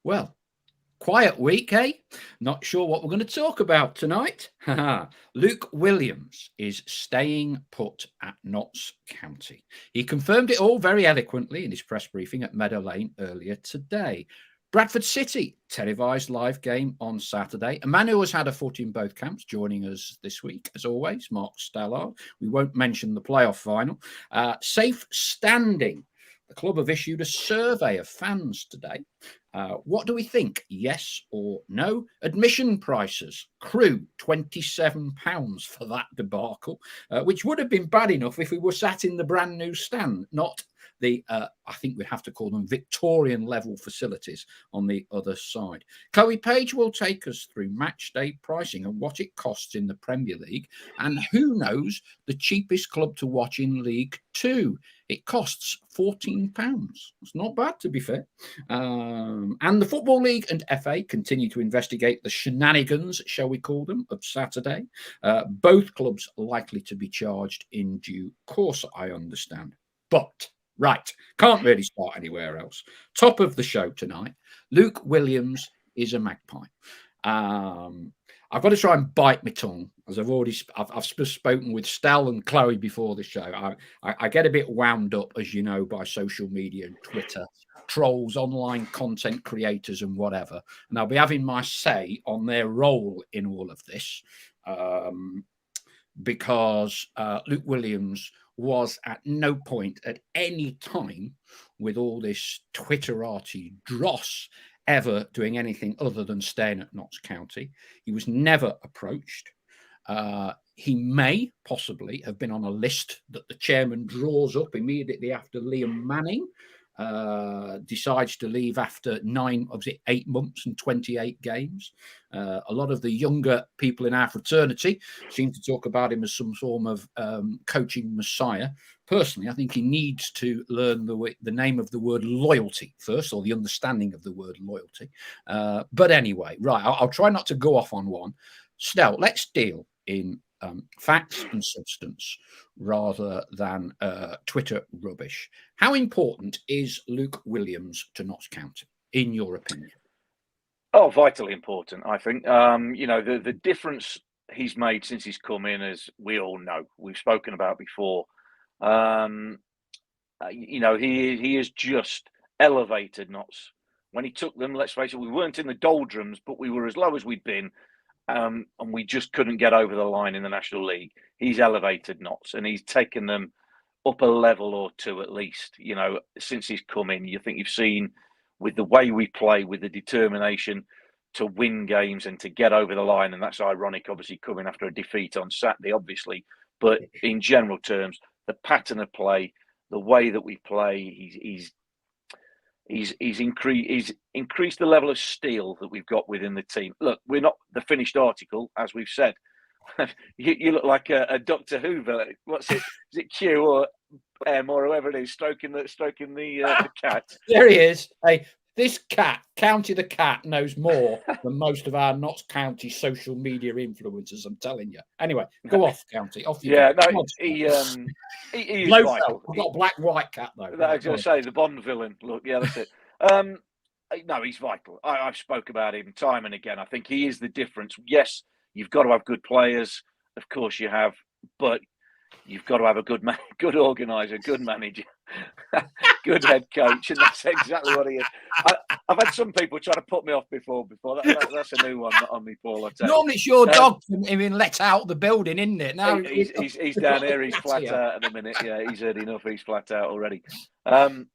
Well, quiet week, eh? Not sure what we're going to talk about tonight. Luke Williams is staying put at Notts County. He confirmed it all very eloquently in his press briefing at Meadow Lane earlier today. Bradford City televised live game on Saturday. A man who has had a foot in both camps joining us this week, as always, Mark Stallard. We won't mention the playoff final. Safe standing. The club have issued a survey of fans today. What do we think? Yes or no? Admission prices. Crew, £27 for that debacle, which would have been bad enough if we were sat in the brand new stand, not the, I think we'd have to call them Victorian level facilities on the other side. Chloe Page will take us through match day pricing and what it costs in the Premier League. And who knows the cheapest club to watch in League Two? It costs £14. It's not bad, to be fair. And the Football League and FA continue to investigate the shenanigans, shall we call them, of Saturday. Both clubs likely to be charged in due course, I understand. But, right, can't really start anywhere else. Top of the show tonight, Luke Williams is a Magpie. I've got to try and bite my tongue, as I've spoken with Stal and Chloe before the show. I get a bit wound up, as you know, by social media and Twitter, trolls, online content creators and whatever. And I'll be having my say on their role in all of this because Luke Williams was at no point at any time with all this Twitterati dross ever doing anything other than staying at Notts County. He was never approached. He may possibly have been on a list that the chairman draws up immediately after Liam Manning decides to leave after 8 months and 28 games. A lot of the younger people in our fraternity seem to talk about him as some form of coaching messiah. Personally, I think he needs to learn the name of the word loyalty first, or the understanding of the word loyalty. But anyway, right, I'll try not to go off on one. Snell, let's deal in facts and substance rather than Twitter rubbish. How important is Luke Williams to Notts County, in your opinion? Oh, vitally important, I think. The difference he's made since he's come in, as we all know, we've spoken about before. He has just elevated Notts. When he took them, let's face it, we weren't in the doldrums, but we were as low as we'd been. And we just couldn't get over the line in the National League. He's elevated Notts and he's taken them up a level or two at least. Since he's come in, you think you've seen with the way we play, with the determination to win games and to get over the line. And that's ironic, obviously, coming after a defeat on Saturday, obviously. But in general terms, the pattern of play, the way that we play, he's increased the level of steel that we've got within the team. Look, we're not the finished article, as we've said. you look like a Doctor Who villain. What's it? Is it Q or M or whoever it is stroking the cat? There he is. Hey, this cat, County the Cat, knows more than most of our Notts County social media influencers. I'm telling you. Anyway, go off, County. Off you go. No, he is vital. I've got a black white cat though. I was going to say the Bond villain. Look, yeah, that's it. No, he's vital. I've spoke about him time and again. I think he is the difference. Yes, you've got to have good players, of course you have, but you've got to have a good organizer, good manager, good head coach, and that's exactly what he is. I've had some people try to put me off before. That's a new one on me, Paul. Normally it's your dog being let out of the building, isn't it? Now he's down here. He's flat out at the minute. Yeah, he's heard enough. He's flat out already. No,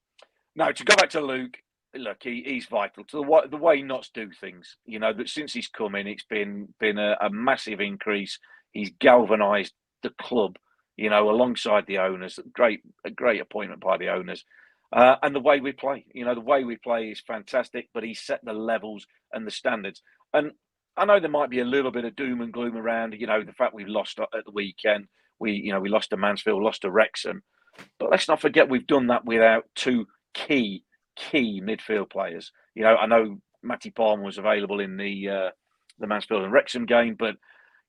to go back to Luke. Look, he's vital to the way Notts do things. That since he's come in, it's been a massive increase. He's galvanised the club, alongside the owners. A great appointment by the owners, and the way we play. The way we play is fantastic. But he's set the levels and the standards. And I know there might be a little bit of doom and gloom around. The fact we've lost at the weekend. We lost to Mansfield, lost to Wrexham, but let's not forget we've done that without two key midfield players. I know Matty Palmer was available in the Mansfield and Wrexham game, but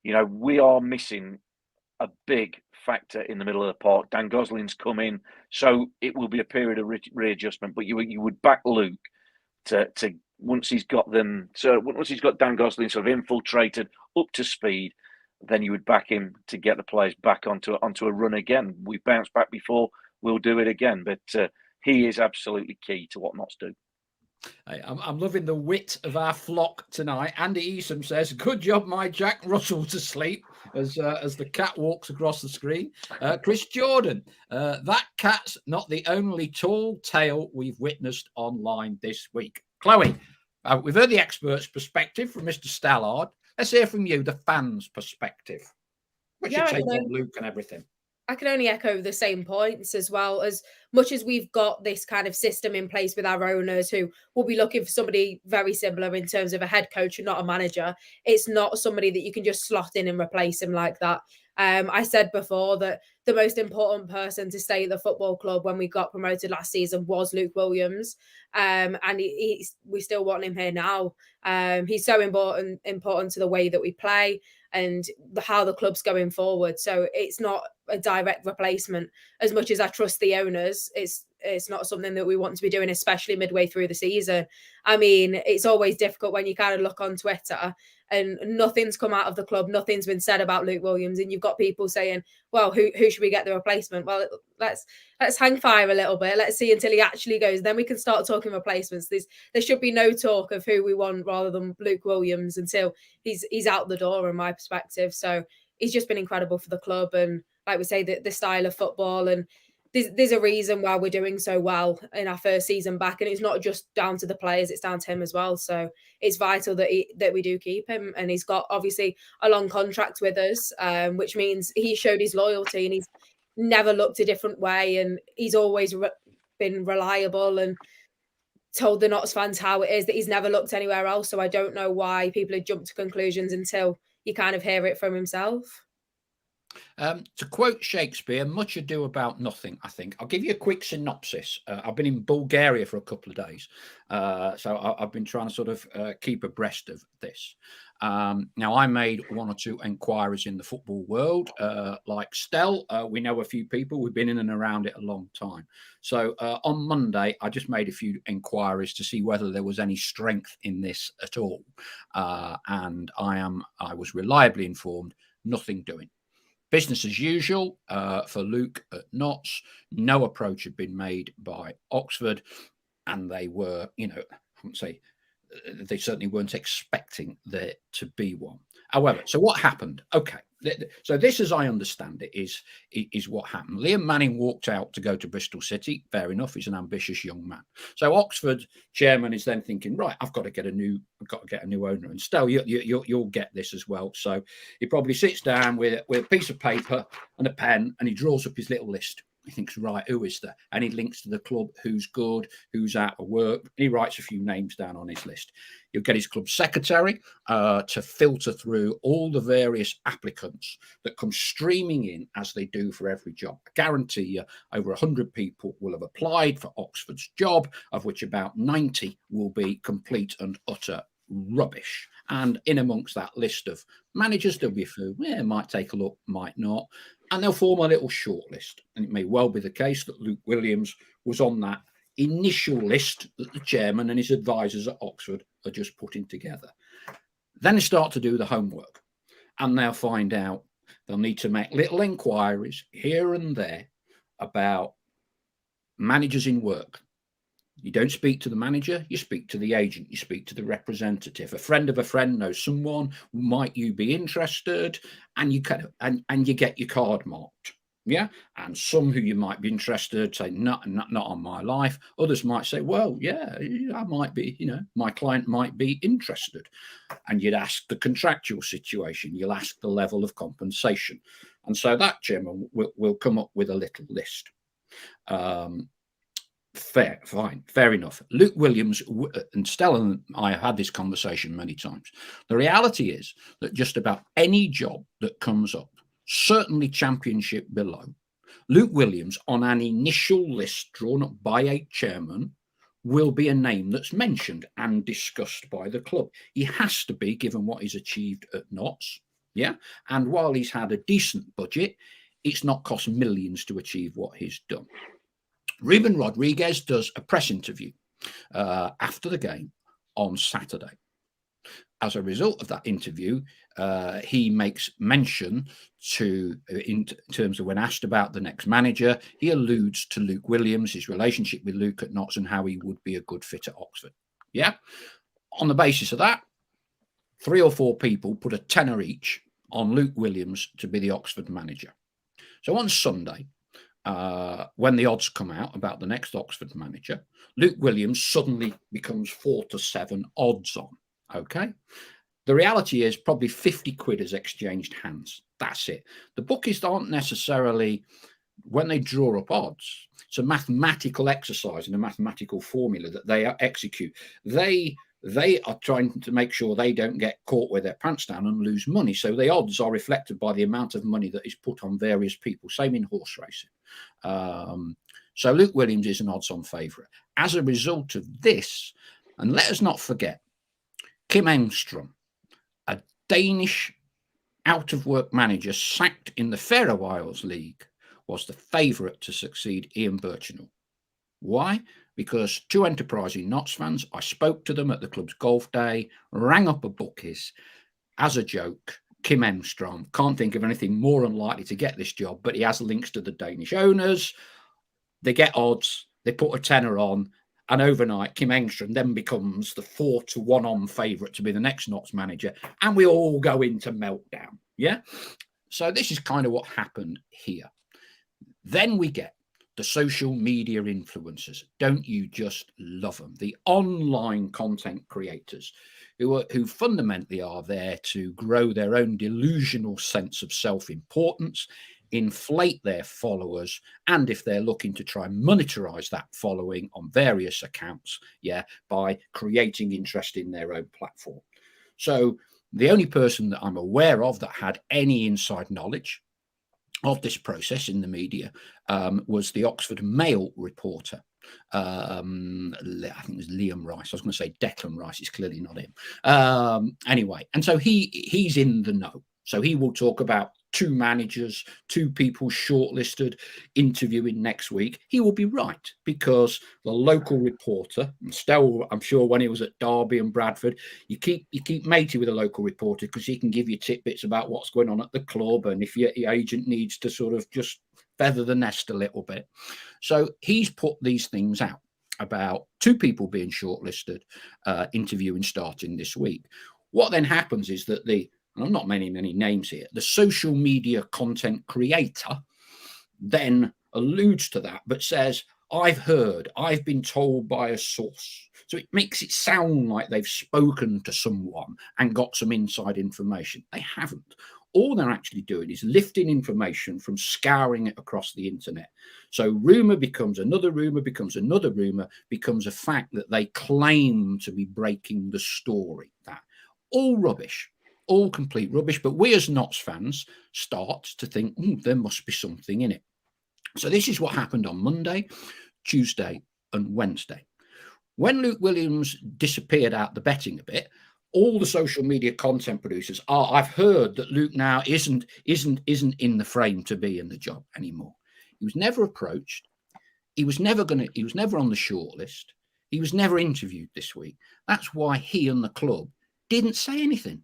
we are missing a big factor in the middle of the park. Dan Gosling's come in, so it will be a period of readjustment. But you would back Luke to once he's got them, so once he's got Dan Gosling sort of infiltrated, up to speed, then you would back him to get the players back onto a run again. We've bounced back before, we'll do it again. But he is absolutely key to what Notts do. I'm loving the wit of our flock tonight. Andy Easom says, "Good job, my Jack Russell's asleep," as the cat walks across the screen. Chris Jordan, that cat's not the only tall tale we've witnessed online this week. Chloe, we've heard the expert's perspective from Mr. Stallard. Let's hear from you, the fans' perspective. What's your take on Luke and everything? I can only echo the same points. As well, as much as we've got this kind of system in place with our owners who will be looking for somebody very similar in terms of a head coach and not a manager, it's not somebody that you can just slot in and replace him like that. I said before that the most important person to stay at the football club when we got promoted last season was Luke Williams. And we still want him here now. He's so important to the way that we play and how the club's going forward. So it's not a direct replacement. As much as I trust the owners, it's not something that we want to be doing, especially midway through the season. I mean, it's always difficult when you kind of look on Twitter and nothing's come out of the club, nothing's been said about Luke Williams, and you've got people saying, well, who should we get the replacement? Well, let's hang fire a little bit. Let's see until he actually goes. Then we can start talking replacements. There should be no talk of who we want rather than Luke Williams until he's out the door, in my perspective. So he's just been incredible for the club. And like we say, the style of football, and there's a reason why we're doing so well in our first season back, and it's not just down to the players, it's down to him as well. So it's vital that we do keep him, and he's got obviously a long contract with us, which means he showed his loyalty and he's never looked a different way, and he's always been reliable and told the Notts fans how it is, that he's never looked anywhere else. So I don't know why people have jumped to conclusions until you kind of hear it from himself. To quote Shakespeare, much ado about nothing, I think. I'll give you a quick synopsis. I've been in Bulgaria for a couple of days, so I've been trying to sort of keep abreast of this. Now, I made one or two inquiries in the football world, like Stell. We know a few people. We've been in and around it a long time. So on Monday, I just made a few inquiries to see whether there was any strength in this at all. And I was reliably informed, nothing doing. Business as usual for Luke at Notts. No approach had been made by Oxford, and they were, I wouldn't say, they certainly weren't expecting there to be one. However, so what happened? Okay, so this, as I understand it, is what happened. Liam Manning walked out to go to Bristol City. Fair enough, he's an ambitious young man. So Oxford chairman is then thinking, right, I've got to get a new owner. And Stell, you'll get this as well. So he probably sits down with a piece of paper and a pen, and he draws up his little list. He thinks, right, who is there? And he links to the club, who's good, who's out of work. And he writes a few names down on his list. He'll get his club secretary to filter through all the various applicants that come streaming in, as they do for every job. I guarantee you over 100 people will have applied for Oxford's job, of which about 90 will be complete and utter rubbish. And in amongst that list of managers, there'll be a few, might take a look, might not. And they'll form a little shortlist. And it may well be the case that Luke Williams was on that initial list that the chairman and his advisors at Oxford are just putting together. Then they start to do the homework, and they'll find out they'll need to make little inquiries here and there about managers in work. You don't speak to the manager, you speak to the agent, you speak to the representative. A friend of a friend knows someone, might you be interested? And you and you get your card marked. Yeah. And some who you might be interested say, not on my life. Others might say, well, yeah, I might be, my client might be interested. And you'd ask the contractual situation, you'll ask the level of compensation. And so that chairman will come up with a little list. Fair enough. Luke Williams and Stella and I have had this conversation many times. The reality is that just about any job that comes up, certainly championship below, Luke Williams on an initial list drawn up by a chairman will be a name that's mentioned and discussed by the club. He has to be, given what he's achieved at Notts. Yeah. And while he's had a decent budget, it's not cost millions to achieve what he's done. Ruben Rodriguez does a press interview after the game on Saturday. As a result of that interview, he makes mention to, in terms of when asked about the next manager, he alludes to Luke Williams, his relationship with Luke at Notts, and how he would be a good fit at Oxford. Yeah. On the basis of that, 3 or 4 people put a tenner each on Luke Williams to be the Oxford manager. So on Sunday, when the odds come out about the next Oxford manager, Luke Williams suddenly becomes 4 to 7 odds on. Okay. The reality is probably 50 quid has exchanged hands. That's it. The bookies aren't necessarily, when they draw up odds, it's a mathematical exercise and a mathematical formula that they execute. They are trying to make sure they don't get caught with their pants down and lose money. So the odds are reflected by the amount of money that is put on various people. Same in horse racing. So Luke Williams is an odds-on favourite. As a result of this, and let us not forget, Kim Engstrom, a Danish out-of-work manager sacked in the Faroe Isles League, was the favourite to succeed Ian Birchinall. Why? Because 2 enterprising Notts fans, I spoke to them at the club's golf day, rang up a bookies as a joke. Kim Engstrom, can't think of anything more unlikely to get this job, but he has links to the Danish owners. They get odds, they put a tenner on, and overnight, Kim Engstrom then becomes the 4 to 1 on favourite to be the next Notts manager, and we all go into meltdown. Yeah? So this is kind of what happened here. Then we get the social media influencers. Don't you just love them? The online content creators who fundamentally are there to grow their own delusional sense of self-importance, inflate their followers, and if they're looking to try and monetize that following on various accounts, by creating interest in their own platform. So the only person that I'm aware of that had any inside knowledge of this process in the media was the Oxford Mail reporter. I think it was Liam Rice. I was going to say Declan Rice. It's clearly not him. Anyway, and so he's in the know. So he will talk about 2 managers, 2 people shortlisted, interviewing next week. He will be right because the local reporter, and still, I'm sure when he was at Derby and Bradford, you keep matey with a local reporter because he can give you tidbits about what's going on at the club, and if your agent needs to sort of just feather the nest a little bit. So he's put these things out about 2 people being shortlisted, interviewing starting this week. What then happens is that I'm not many names here, the social media content creator then alludes to that, but says, I've heard, I've been told by a source. So it makes it sound like they've spoken to someone and got some inside information. They haven't. All they're actually doing is lifting information from scouring it across the internet. So rumour becomes another rumour, becomes another rumour, becomes a fact that they claim to be breaking the story. That all rubbish. All complete rubbish, but we as Notts fans start to think there must be something in it. So this is what happened on Monday, Tuesday, and Wednesday. When Luke Williams disappeared out the betting a bit, all the social media content producers I've heard that Luke now isn't in the frame to be in the job anymore. He was never approached. He was never on the shortlist. He was never interviewed this week. That's why he and the club didn't say anything.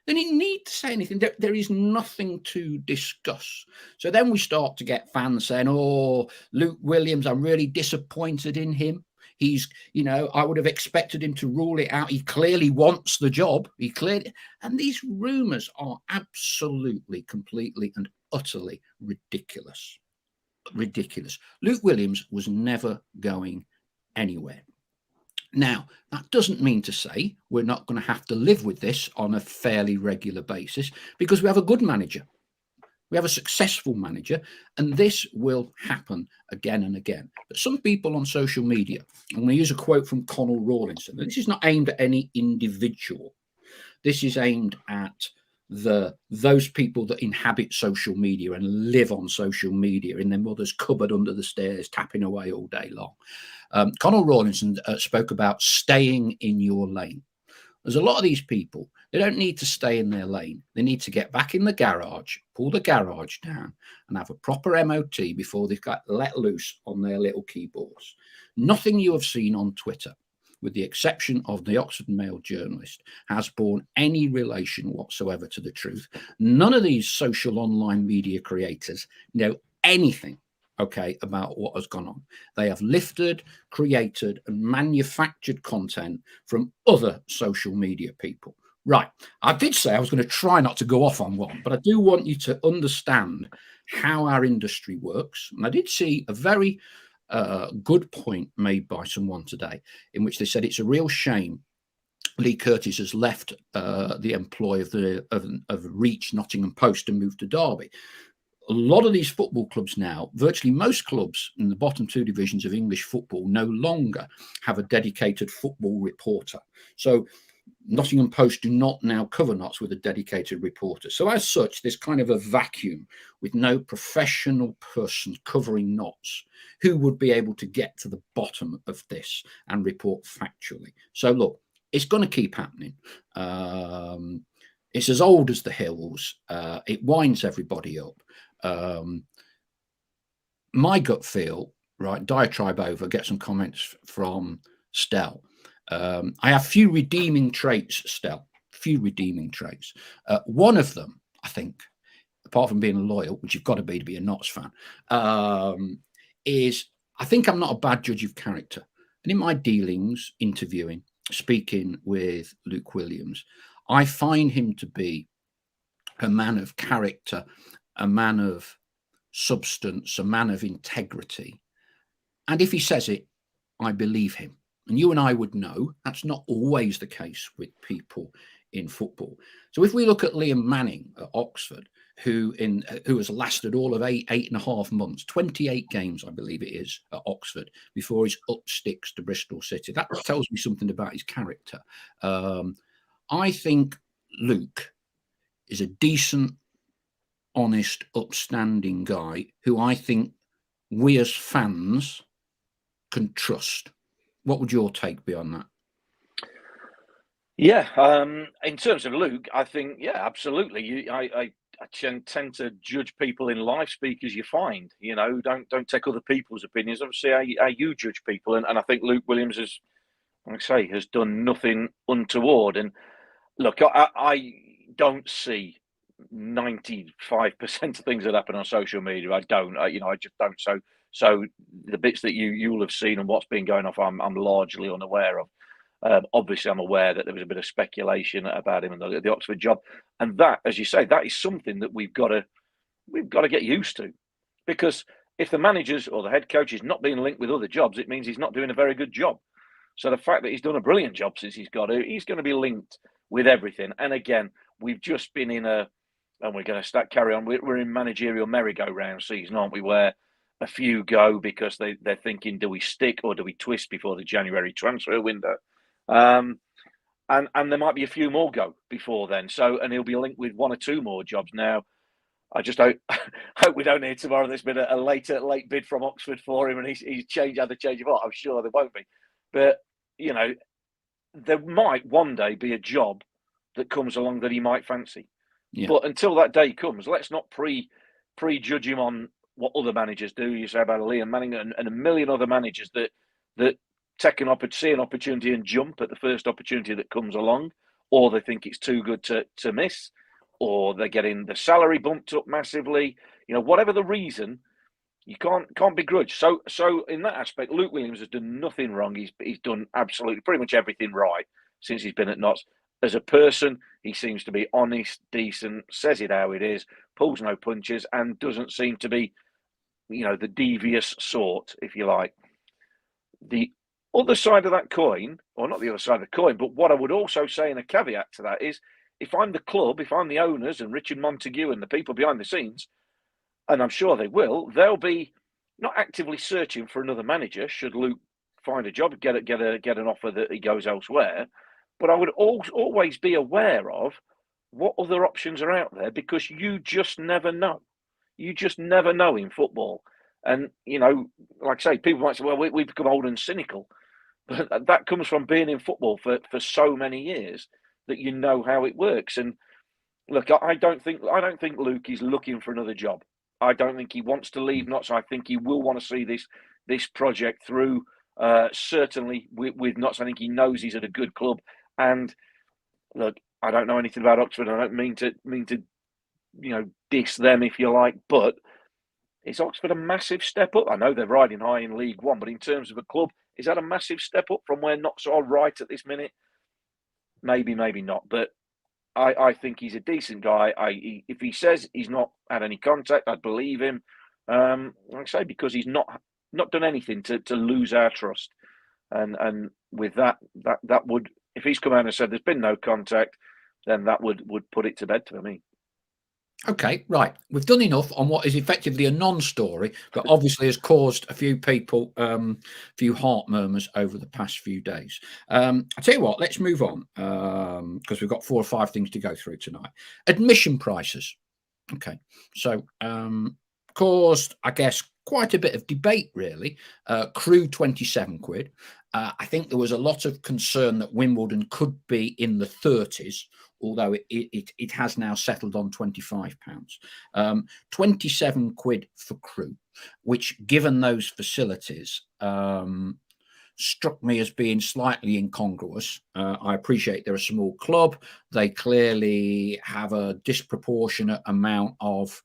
They didn't need to say anything. There is nothing to discuss. So then we start to get fans saying, oh, Luke Williams, I'm really disappointed in him. He's, I would have expected him to rule it out. He clearly wants the job. And these rumours are absolutely, completely and utterly ridiculous. Ridiculous. Luke Williams was never going anywhere. Now, that doesn't mean to say we're not going to have to live with this on a fairly regular basis because we have a good manager. We have a successful manager, and this will happen again and again. But some people on social media, I'm going to use a quote from Conor Rawlinson, and this is not aimed at any individual. This is aimed at those people that inhabit social media and live on social media in their mother's cupboard under the stairs, tapping away all day long. Conor Rawlinson spoke about staying in your lane. There's a lot of these people, they don't need to stay in their lane. They need to get back in the garage, pull the garage down, and have a proper MOT before they've got let loose on their little keyboards. Nothing you have seen on Twitter, with the exception of the Oxford Mail journalist, has borne any relation whatsoever to the truth. None of these social online media creators know anything, okay, about what has gone on. They have lifted, created, and manufactured content from other social media people. Right. I did say I was going to try not to go off on one, but I do want you to understand how our industry works. And I did see a very good point made by someone today in which they said it's a real shame Lee Curtis has left the employ of Reach Nottingham Post and moved to Derby. A lot of these football clubs now, virtually most clubs in the bottom two divisions of English football, no longer have a dedicated football reporter. So Nottingham Post do not now cover Notts with a dedicated reporter. So as such, there's kind of a vacuum with no professional person covering Notts who would be able to get to the bottom of this and report factually. So look, it's going to keep happening. It's as old as the hills. It winds everybody up. My gut feel, right, diatribe over, get some comments from Stell. I have few redeeming traits, Stell, few redeeming traits. One of them, I think, apart from being loyal, which you've got to be a Notts fan, is I think I'm not a bad judge of character. And in my dealings, interviewing, speaking with Luke Williams, I find him to be a man of character, a man of substance, a man of integrity. And if he says it, I believe him. And you and I would know that's not always the case with people in football. So if we look at Liam Manning at Oxford, who has lasted all of eight and a half months, 28 games, I believe it is, at Oxford, before he's up sticks to Bristol City. That tells me something about his character. I think Luke is a decent, honest, upstanding guy who I think we as fans can trust. What would your take be on that? Yeah, in terms of Luke, I think, yeah, absolutely. I tend to judge people in life, speak as you find. You know, don't take other people's opinions. Obviously, how you judge people, and I think Luke Williams has, like I say, has done nothing untoward. And look, I don't see 95% of things that happen on social media. I don't. I just don't. So the bits that you'll have seen and what's been going off, I'm largely unaware of. Obviously, I'm aware that there was a bit of speculation about him and the Oxford job, and that, as you say, that is something that we've got to get used to, because if the managers or the head coach is not being linked with other jobs, it means he's not doing a very good job. So the fact that he's done a brilliant job since he's going to be linked with everything. And again, we've just been in and we're going to carry on. We're in managerial merry-go-round season, aren't we? Where a few go because they're thinking, do we stick or do we twist before the January transfer window? And there might be a few more go before then. So, and he'll be linked with one or two more jobs. Now, I just hope we don't hear tomorrow there's been a late bid from Oxford for him and he's had a change of heart. I'm sure there won't be. But, you know, there might one day be a job that comes along that he might fancy. Yeah. But until that day comes, let's not prejudge him on what other managers do. You say about Liam Manning and a million other managers that see an opportunity and jump at the first opportunity that comes along, or they think it's too good to miss, or they're getting the salary bumped up massively. You know, whatever the reason, you can't begrudge. So in that aspect, Luke Williams has done nothing wrong. He's done absolutely pretty much everything right since he's been at Notts. As a person, he seems to be honest, decent, says it how it is, pulls no punches, and doesn't seem to be, you know, the devious sort, if you like. The other side of that coin, or not the other side of the coin, but what I would also say in a caveat to that is, if I'm the club, if I'm the owners and Richard Montague and the people behind the scenes, and I'm sure they'll be not actively searching for another manager should Luke find a job, get an offer that he goes elsewhere. But I would always be aware of what other options are out there, because you just never know. You just never know in football. And, you know, like I say, people might say, well, we've become old and cynical. But that comes from being in football for so many years that you know how it works. And look, I don't think Luke is looking for another job. I don't think he wants to leave Notts. I think he will want to see this project through Certainly with Notts, I think he knows he's at a good club. And look, I don't know anything about Oxford. I don't mean to diss them, if you like, but is Oxford a massive step up? I know they're riding high in League One, but in terms of a club, is that a massive step up from where Notts are right at this minute? Maybe, maybe not. But I think he's a decent guy. If he says he's not had any contact, I'd believe him. Like I say, because he's not done anything to lose our trust. And with that would, if he's come out and said there's been no contact, then that would put it to bed for me. Okay, right. We've done enough on what is effectively a non-story, but obviously has caused a few people, few heart murmurs over the past few days. I tell you what, let's move on because we've got 4 or 5 things to go through tonight. Admission prices. Okay, so caused, I guess, quite a bit of debate, really. Crew 27 quid. I think there was a lot of concern that Wimbledon could be in the 30s, although it has now settled on £25. 27 quid for Crew, which, given those facilities, struck me as being slightly incongruous. I appreciate they're a small club. They clearly have a disproportionate amount of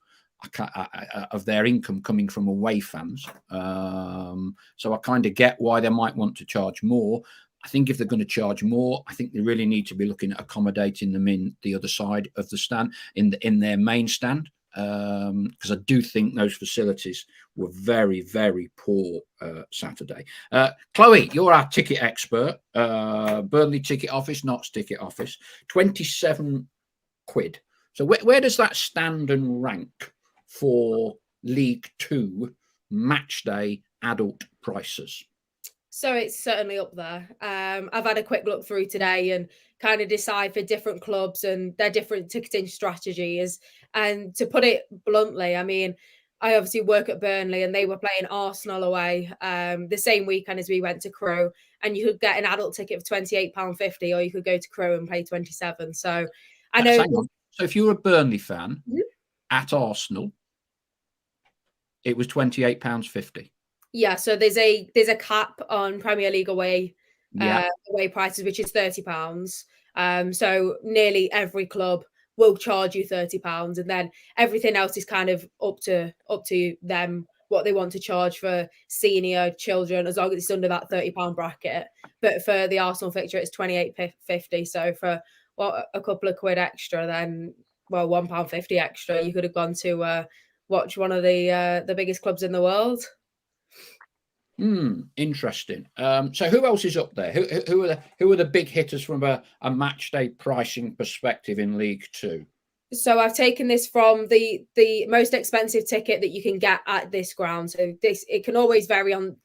their income coming from away fans. So I kind of get why they might want to charge more. I think if they're going to charge more, I think they really need to be looking at accommodating them in the other side of the stand, in their main stand, because I do think those facilities were very, very poor Saturday. Chloe, you're our ticket expert. Burnley ticket office, Notts ticket office, 27 quid. So where does that stand and rank for League Two match day adult prices? So it's certainly up there. I've had a quick look through today and kind of decide for different clubs and their different ticketing strategies. And to put it bluntly, I mean, I obviously work at Burnley and they were playing Arsenal away the same weekend as we went to Crewe, and you could get an adult ticket for £28.50, or you could go to Crewe and pay 27. So I know. So if you're a Burnley fan at Arsenal, it was £28.50. Yeah, so there's a cap on Premier League away prices, which is £30. So nearly every club will charge you £30, and then everything else is kind of up to them what they want to charge for senior children, as long as it's under that £30 bracket. But for the Arsenal fixture, it's £28.50. So for a couple of quid extra, then £1.50 extra, you could have gone to watch one of the biggest clubs in the world. Interesting. So who else is up there? Who are the big hitters from a match day pricing perspective in League Two? So I've taken this from the most expensive ticket that you can get at this ground. So it can always vary on.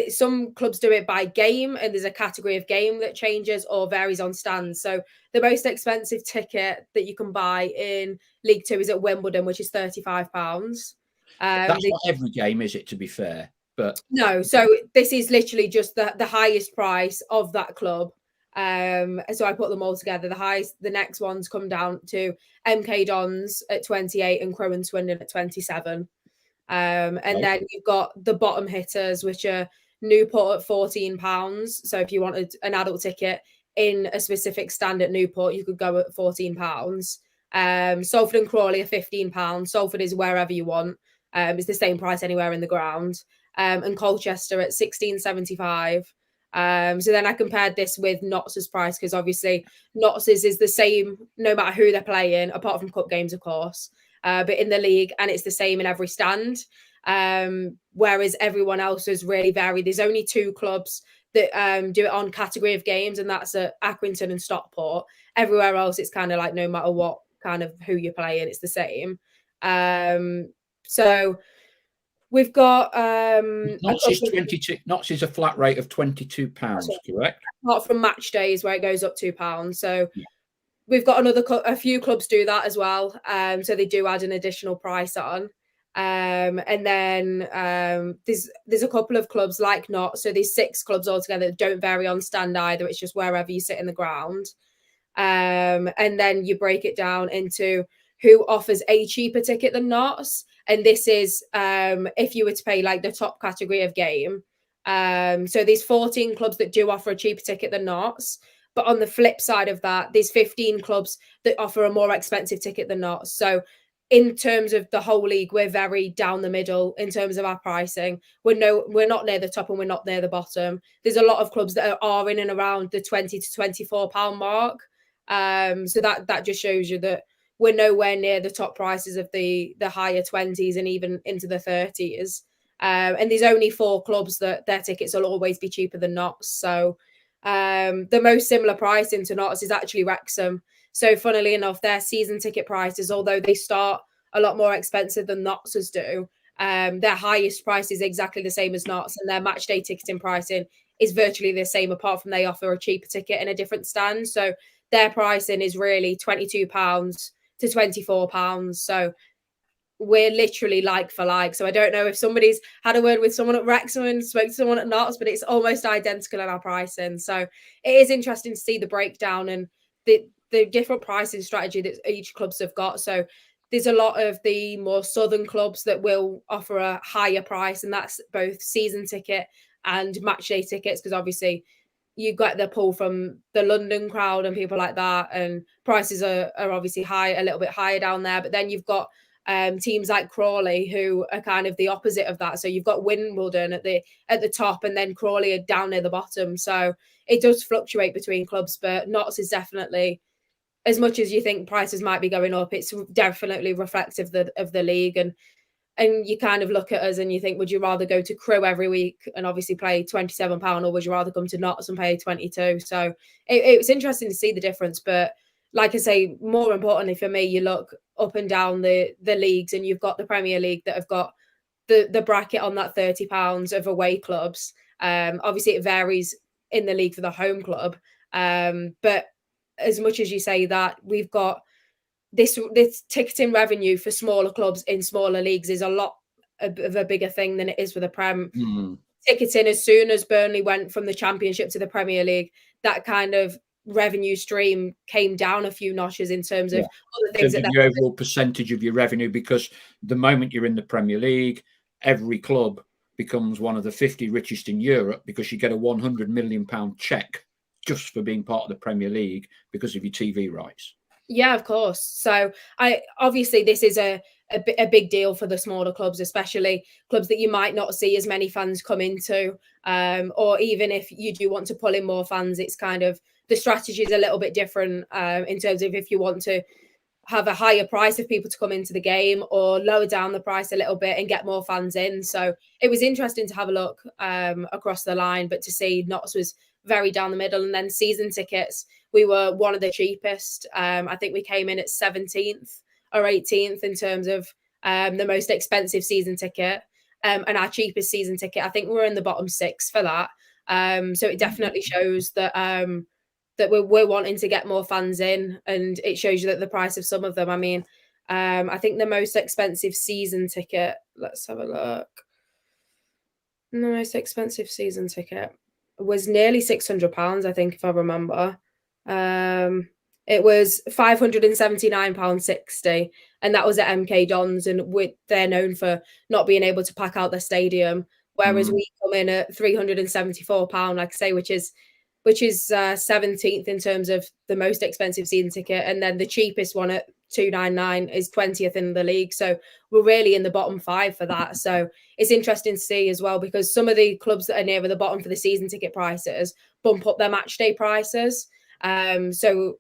Some clubs do it by game, and there's a category of game that changes or varies on stands. So the most expensive ticket that you can buy in League Two is at Wimbledon, which is £35. That's not every game, is it? To be fair. But no, so this is literally just the highest price of that club. So I put them all together. The next ones come down to MK Dons at 28 and Crewe and Swindon at 27. And then you've got the bottom hitters, which are Newport at £14. So if you wanted an adult ticket in a specific stand at Newport, you could go at £14. Salford and Crawley are £15. Salford is wherever you want. It's the same price anywhere in the ground. And Colchester at £16.75. So then I compared this with Notts' price, because obviously Notts' is the same no matter who they're playing, apart from cup games, of course, but in the league, and it's the same in every stand. Whereas everyone else has really varied. There's only 2 clubs that do it on category of games, and that's at Accrington and Stockport. Everywhere else, it's kind of like no matter what kind of who you're playing, it's the same. So we've got Notts is 22. Notts is a flat rate of £22, correct? Apart from match days where it goes up £2. So we've got a few clubs do that as well. So they do add an additional price on. And then there's a couple of clubs like Notts. So there's 6 clubs altogether that don't vary on stand either. It's just wherever you sit in the ground. And then you break it down into who offers a cheaper ticket than Notts. And this is if you were to pay like the top category of game, So there's 14 clubs that do offer a cheaper ticket than Notts. But on the flip side of that, there's 15 clubs that offer a more expensive ticket than Notts. So in terms of the whole league, we're very down the middle in terms of our pricing. We're not near the top and we're not near the bottom. There's a lot of clubs that are in and around the £20 to £24 mark. So that just shows you that we're nowhere near the top prices of the higher 20s and even into the 30s. And there's only 4 clubs that their tickets will always be cheaper than Notts. So the most similar pricing to Notts is actually Wrexham. So funnily enough, their season ticket prices, although they start a lot more expensive than Notts's do, their highest price is exactly the same as Notts, and their match day ticketing pricing is virtually the same, apart from they offer a cheaper ticket in a different stand. So their pricing is really £22 to £24. So we're literally like for like. So I don't know if somebody's had a word with someone at Wrexham and spoke to someone at Notts, but it's almost identical in our pricing. So it is interesting to see the breakdown and the different pricing strategy that each clubs have got. So there's a lot of the more southern clubs that will offer a higher price, and that's both season ticket and match day tickets, because obviously you get the pull from the London crowd and people like that, and prices are obviously a little bit higher down there. But then you've got teams like Crawley who are kind of the opposite of that. So you've got Wimbledon at the top, and then Crawley are down near the bottom. So it does fluctuate between clubs, but Notts is definitely, as much as you think prices might be going up, it's definitely reflective of the league. And you kind of look at us and you think, would you rather go to Crewe every week and obviously pay £27, or would you rather come to Notts and pay 22? So it was interesting to see the difference. But like I say, more importantly for me, you look up and down the leagues, and you've got the Premier League that have got the bracket on that £30 of away clubs. Obviously it varies in the league for the home club. But as much as you say that, we've got this ticketing revenue for smaller clubs in smaller leagues is a lot of a bigger thing than it is for the Prem. Ticketing, as soon as Burnley went from the Championship to the Premier League, that kind of revenue stream came down a few notches in terms of other things. In terms of your overall percentage of your revenue, because the moment you're in the Premier League, every club becomes one of the 50 richest in Europe, because you get a £100 million check just for being part of the Premier League because of your TV rights. Yeah, of course. So obviously this is a big deal for the smaller clubs, especially clubs that you might not see as many fans come into, or even if you do want to pull in more fans, it's kind of the strategy is a little bit different in terms of if you want to have a higher price of people to come into the game, or lower down the price a little bit and get more fans in. So it was interesting to have a look across the line, but to see Notts was very down the middle. And then season tickets, we were one of the cheapest. I think we came in at 17th or 18th in terms of the most expensive season ticket. And our cheapest season ticket, I think we're in the bottom 6 for that. So it definitely shows that that we're wanting to get more fans in, and it shows you that the price of some of them. I mean, I think the most expensive season ticket, let's have a look. The most expensive season ticket was nearly £600, I think, if I remember. It was £579.60, and that was at MK Dons, and they're known for not being able to pack out their stadium, whereas we come in at £374, like I say, which is 17th in terms of the most expensive season ticket, and then the cheapest one at £299 is 20th in the league. So we're really in the bottom 5 for that. So it's interesting to see as well, because some of the clubs that are nearer the bottom for the season ticket prices bump up their match day prices. So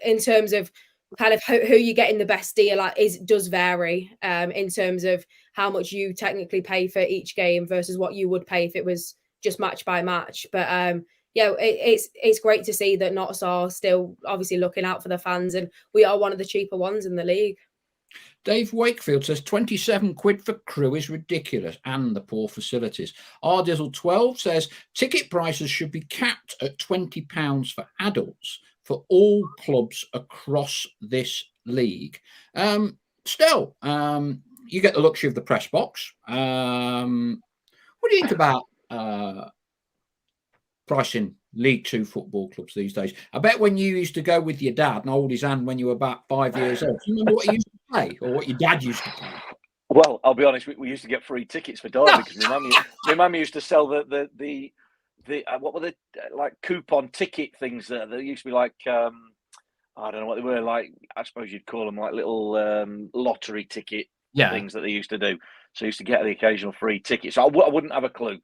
in terms of kind of who you're getting the best deal at does vary in terms of how much you technically pay for each game versus what you would pay if it was just match by match. But yeah, it's great to see that Notts are still obviously looking out for the fans, and we are one of the cheaper ones in the league. Dave Wakefield says £27 for Crewe is ridiculous, and the poor facilities. Ardizzle12 says ticket prices should be capped at £20 for adults for all clubs across this league. Still, you get the luxury of the press box. What do you think about pricing League Two football clubs these days? I bet when you used to go with your dad and hold his hand when you were about 5 years old, do you remember what you used to play, or what your dad used to play? Well, I'll be honest. We used to get free tickets for Derby because my mum used to sell the what were the like coupon ticket things that used to be like I don't know what they were like. I suppose you'd call them like little lottery ticket things that they used to do. So I used to get the occasional free ticket. So I wouldn't have a clue.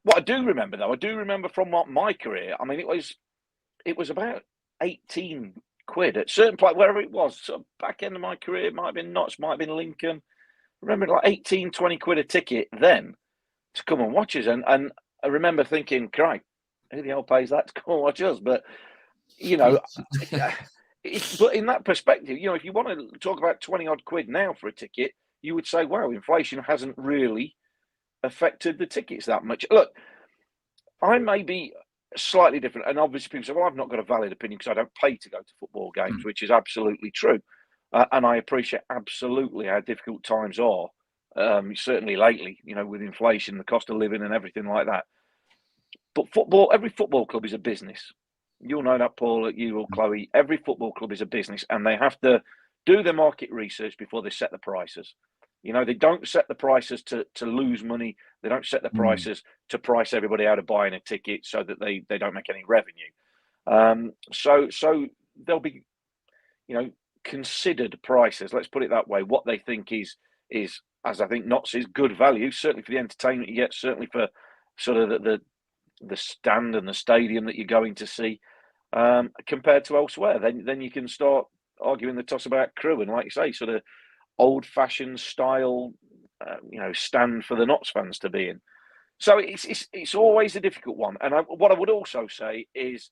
What I do remember though, I do remember from my career. I mean, it was about 18 quid at certain point wherever it was. So back end of my career, it might have been Notts, might have been Lincoln. I remember like 18, 20 quid a ticket then to come and watch us. And I remember thinking, great, who the hell pays that to come and watch us? But, you know, but in that perspective, you know, if you want to talk about 20 odd quid now for a ticket, you would say, wow, inflation hasn't really affected the tickets that much. Look, I may be slightly different. And obviously people say, well, I've not got a valid opinion because I don't pay to go to football games, which is absolutely true. And I appreciate absolutely how difficult times are, certainly lately, you know, with inflation, the cost of living and everything like that. But every football club is a business. You'll know that, Paul, you or Chloe. Every football club is a business and they have to do their market research before they set the prices. You know, they don't set the prices to lose money. They don't set the prices to price everybody out of buying a ticket so that they don't make any revenue. So there'll be, you know, considered prices. Let's put it that way. What they think is as I think Notts is good value, certainly for the entertainment you get, certainly for sort of the stand and the stadium that you're going to see, compared to elsewhere. Then you can start arguing the toss about Crewe and, like you say, sort of old-fashioned style, you know, stand for the Notts fans to be in. So it's always a difficult one. And what I would also say is,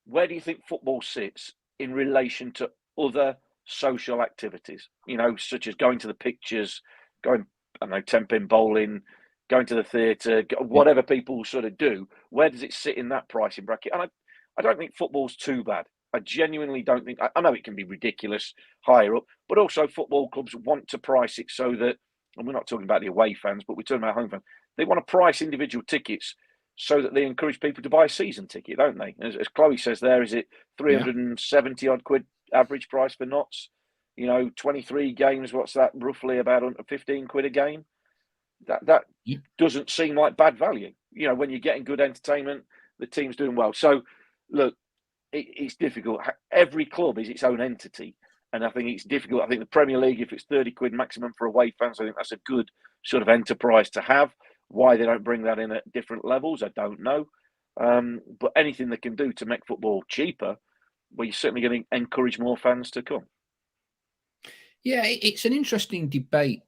where do you think football sits in relation to other social activities? You know, such as going to the pictures, going, I don't know, 10-pin bowling, going to the theatre, whatever people sort of do. Where does it sit in that pricing bracket? And I don't think football's too bad. I genuinely don't think. I know it can be ridiculous higher up, but also football clubs want to price it so that, and we're not talking about the away fans, but we're talking about home fans. They want to price individual tickets so that they encourage people to buy a season ticket, don't they? As Chloe says there, is it 370 odd quid average price for Notts? You know, 23 games, what's that? Roughly about 15 quid a game. That doesn't seem like bad value. You know, when you're getting good entertainment, the team's doing well. So, look, it's difficult. Every club is its own entity. And I think it's difficult. I think the Premier League, if it's 30 quid maximum for away fans, I think that's a good sort of enterprise to have. Why they don't bring that in at different levels, I don't know. But anything they can do to make football cheaper, well, you're certainly going to encourage more fans to come. Yeah, it's an interesting debate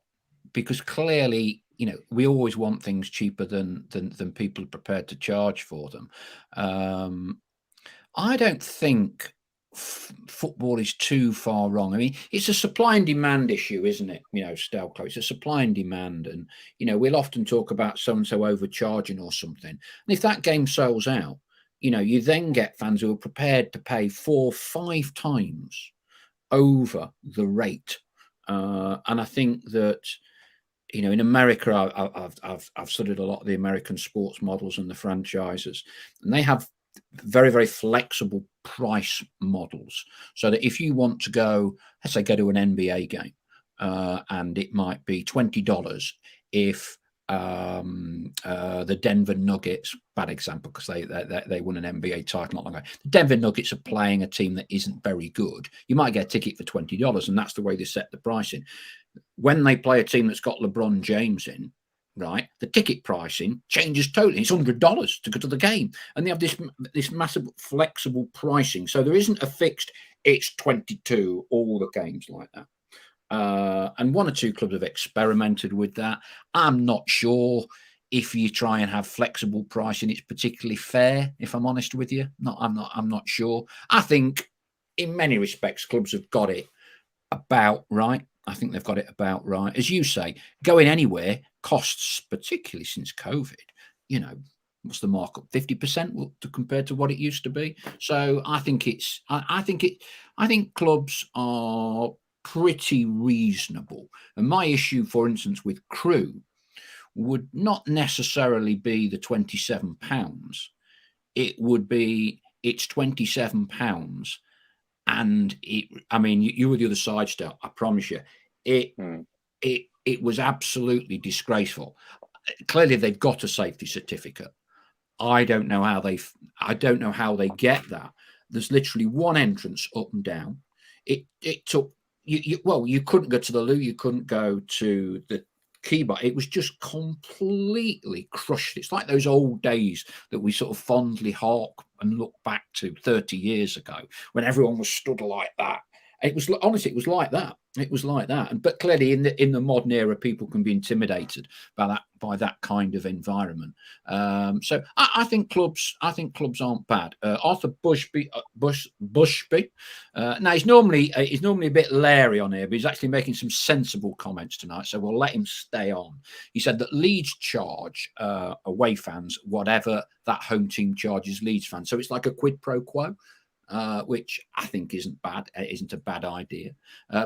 because clearly, you know, we always want things cheaper than people are prepared to charge for them. I don't think football is too far wrong. I mean, it's a supply and demand issue, isn't it? You know, Stelco, it's a supply and demand. And, you know, we'll often talk about so-and-so overcharging or something. And if that game sells out, you know, you then get fans who are prepared to pay 4-5 times over the rate. And I think that, you know, in America, I've studied a lot of the American sports models and the franchises, and they have very, very flexible price models. So that if you want to go, let's say, go to an NBA game, and it might be $20 if the Denver Nuggets, bad example because they won an NBA title not long ago. The Denver Nuggets are playing a team that isn't very good. You might get a ticket for $20, and that's the way they set the pricing. When they play a team that's got LeBron James in, right, the ticket pricing changes totally. It's $100 to go to the game, and they have this massive flexible pricing. So there isn't a fixed, it's 22 all the games like that. And one or two clubs have experimented with that. I'm not sure if you try and have flexible pricing, it's particularly fair. If I'm honest with you, I'm not sure. I think in many respects, clubs have got it about right. I think they've got it about right. As you say, going anywhere costs, particularly since COVID, you know, what's the markup? 50% compared to what it used to be. So I think I think clubs are pretty reasonable. And my issue, for instance, with Crewe would not necessarily be the £27. It would be it's £27. And I mean, you were the other side still. I promise you, it it was absolutely disgraceful. Clearly, they've got a safety certificate. I don't know how they get that. There's literally one entrance up and down. It took you couldn't go to the loo, you couldn't go to the key bar. It was just completely crushed. It's like those old days that we sort of fondly hark and look back to 30 years ago when everyone was stood like that. It was honestly, it was like that. It was like that. But clearly, in the modern era, people can be intimidated by that kind of environment. So I think clubs aren't bad. Arthur Bushby. Now he's normally a bit leery on here, but he's actually making some sensible comments tonight. So we'll let him stay on. He said that Leeds charge away fans whatever that home team charges Leeds fans. So it's like a quid pro quo. Which I think isn't bad. It isn't a bad idea.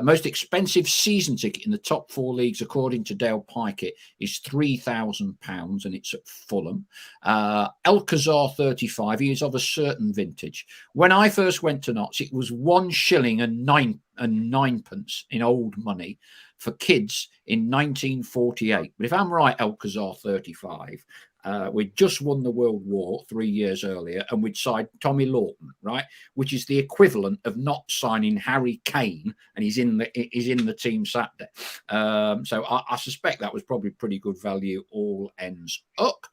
Most expensive season ticket in the top 4 leagues, according to Dale Pikett, is £3,000, and it's at Fulham. Alcazar 35. He is of a certain vintage. When I first went to Notts, it was 1 shilling and 9 pence in old money for kids in 1948. But if I'm right, Alcazar 35. We'd just won the World War 3 years earlier, and we'd signed Tommy Lawton, right, which is the equivalent of not signing Harry Kane, and he's in the team Saturday. So I suspect that was probably pretty good value. All ends up.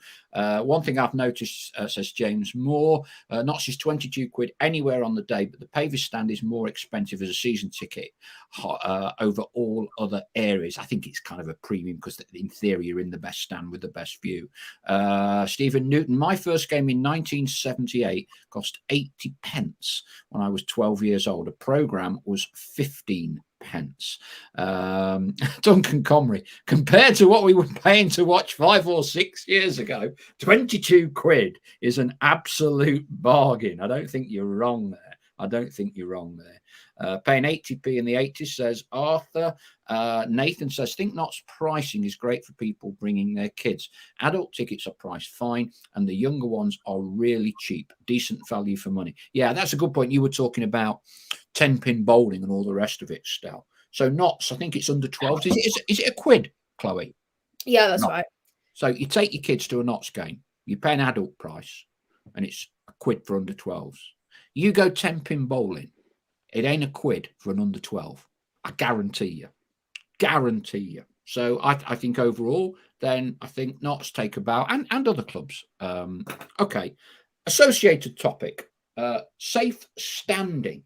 One thing I've noticed, says James Moore, Notts is 22 quid anywhere on the day, but the Pavis stand is more expensive as a season ticket over all other areas. I think it's kind of a premium because in theory you're in the best stand with the best view. Stephen Newton, my first game in 1978 cost 80 pence when I was 12 years old. A programme was 15 pence. Duncan Comrie, compared to what we were paying to watch 5 or 6 years ago, 22 quid is an absolute bargain. I don't think you're wrong there. Paying 80p in the 80s, says Arthur. Nathan says, think Notts pricing is great for people bringing their kids. Adult tickets are priced fine, and the younger ones are really cheap. Decent value for money. Yeah, that's a good point. You were talking about 10-pin bowling and all the rest of it, Stel. So Notts, I think it's under 12. Is it a quid, Chloe? Yeah, that's right. So you take your kids to a Notts game, you pay an adult price, and it's a quid for under 12s. You go 10-pin bowling, it ain't a quid for an under 12. I guarantee you. So I think overall, then I think Notts take about, and other clubs. Okay. Associated topic, safe standing.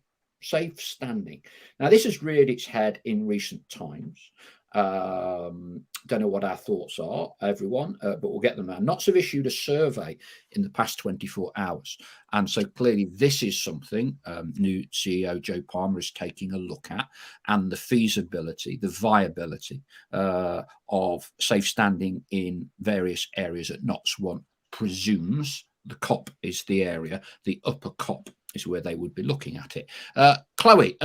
Now, this has reared its head in recent times. Don't know what our thoughts are, everyone, but we'll get them now. Notts have issued a survey in the past 24 hours. And so clearly this is something new CEO Joe Palmer is taking a look at, and the feasibility, the viability of safe standing in various areas at Notts. One presumes the Cop is the area, the upper Cop is where they would be looking at it. Chloe,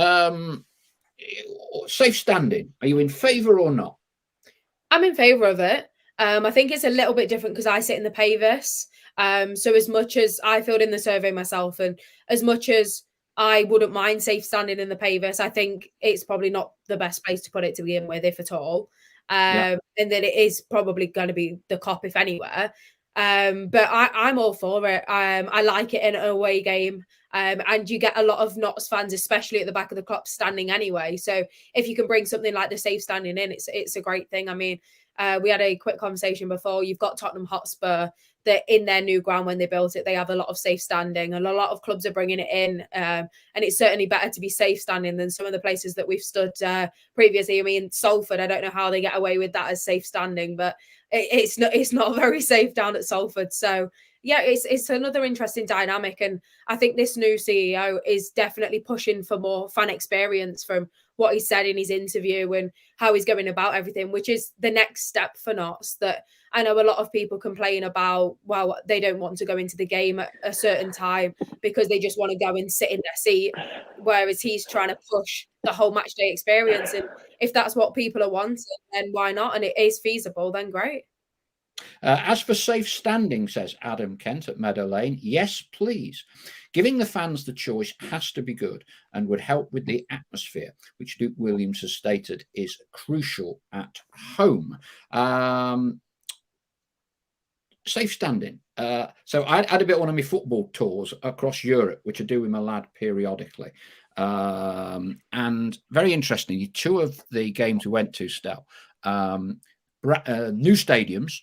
safe standing, are you in favour or not? I'm in favour of it. I think it's a little bit different because I sit in the Pavis. So as much as I filled in the survey myself, and as much as I wouldn't mind safe standing in the Pavis, I think it's probably not the best place to put it to begin with, if at all. And then it is probably going to be the Cop, if anywhere. But I'm all for it. I like it in an away game. And you get a lot of Notts fans, especially at the back of the Cop, standing anyway. So if you can bring something like the safe standing in, it's a great thing. I mean, we had a quick conversation before. You've got Tottenham Hotspur, that in their new ground, when they built it, they have a lot of safe standing, and a lot of clubs are bringing it in. And it's certainly better to be safe standing than some of the places that we've stood previously. I mean, Salford, I don't know how they get away with that as safe standing, but it's not very safe down at Salford. So yeah, it's another interesting dynamic, and I think this new CEO is definitely pushing for more fan experience from what he said in his interview and how he's going about everything, which is the next step for Notts. That I know a lot of people complain about, well, they don't want to go into the game at a certain time because they just want to go and sit in their seat, whereas he's trying to push the whole match day experience. And if that's what people are wanting, then why not? And it is feasible, then great. As for safe standing, says Adam Kent at Meadow Lane, yes, please. Giving the fans the choice has to be good and would help with the atmosphere, which Luke Williams has stated is crucial at home. Safe standing. So I had a bit of one of my football tours across Europe, which I do with my lad periodically. And very interestingly, two of the games we went to, Stel, new stadiums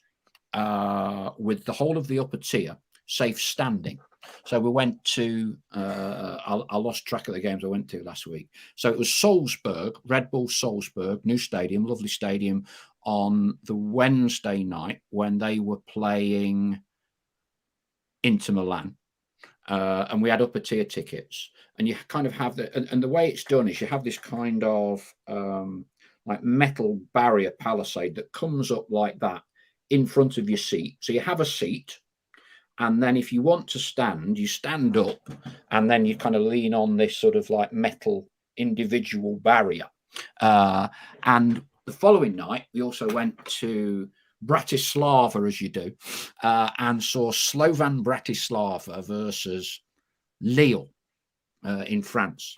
with the whole of the upper tier safe standing. So we went to, I lost track of the games I went to last week. So it was Salzburg, Red Bull Salzburg, new stadium, lovely stadium, on the Wednesday night when they were playing Inter Milan. And we had upper tier tickets. And you kind of have and the way it's done is you have this kind of like metal barrier palisade that comes up like that in front of your seat. So you have a seat, and then if you want to stand, you stand up, and then you kind of lean on this sort of like metal individual barrier. And the following night, we also went to Bratislava, as you do, and saw Slovan Bratislava versus Lille in France.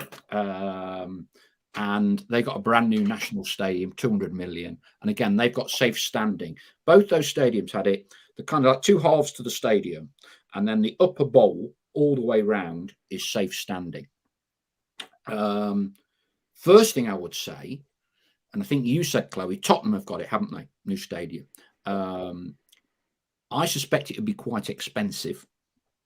And they got a brand new national stadium, 200 million. And again, they've got safe standing. Both those stadiums had it, the kind of like two halves to the stadium. And then the upper bowl all the way round is safe standing. First thing I would say, and I think you said, Chloe, Tottenham have got it, haven't they? New stadium. I suspect it would be quite expensive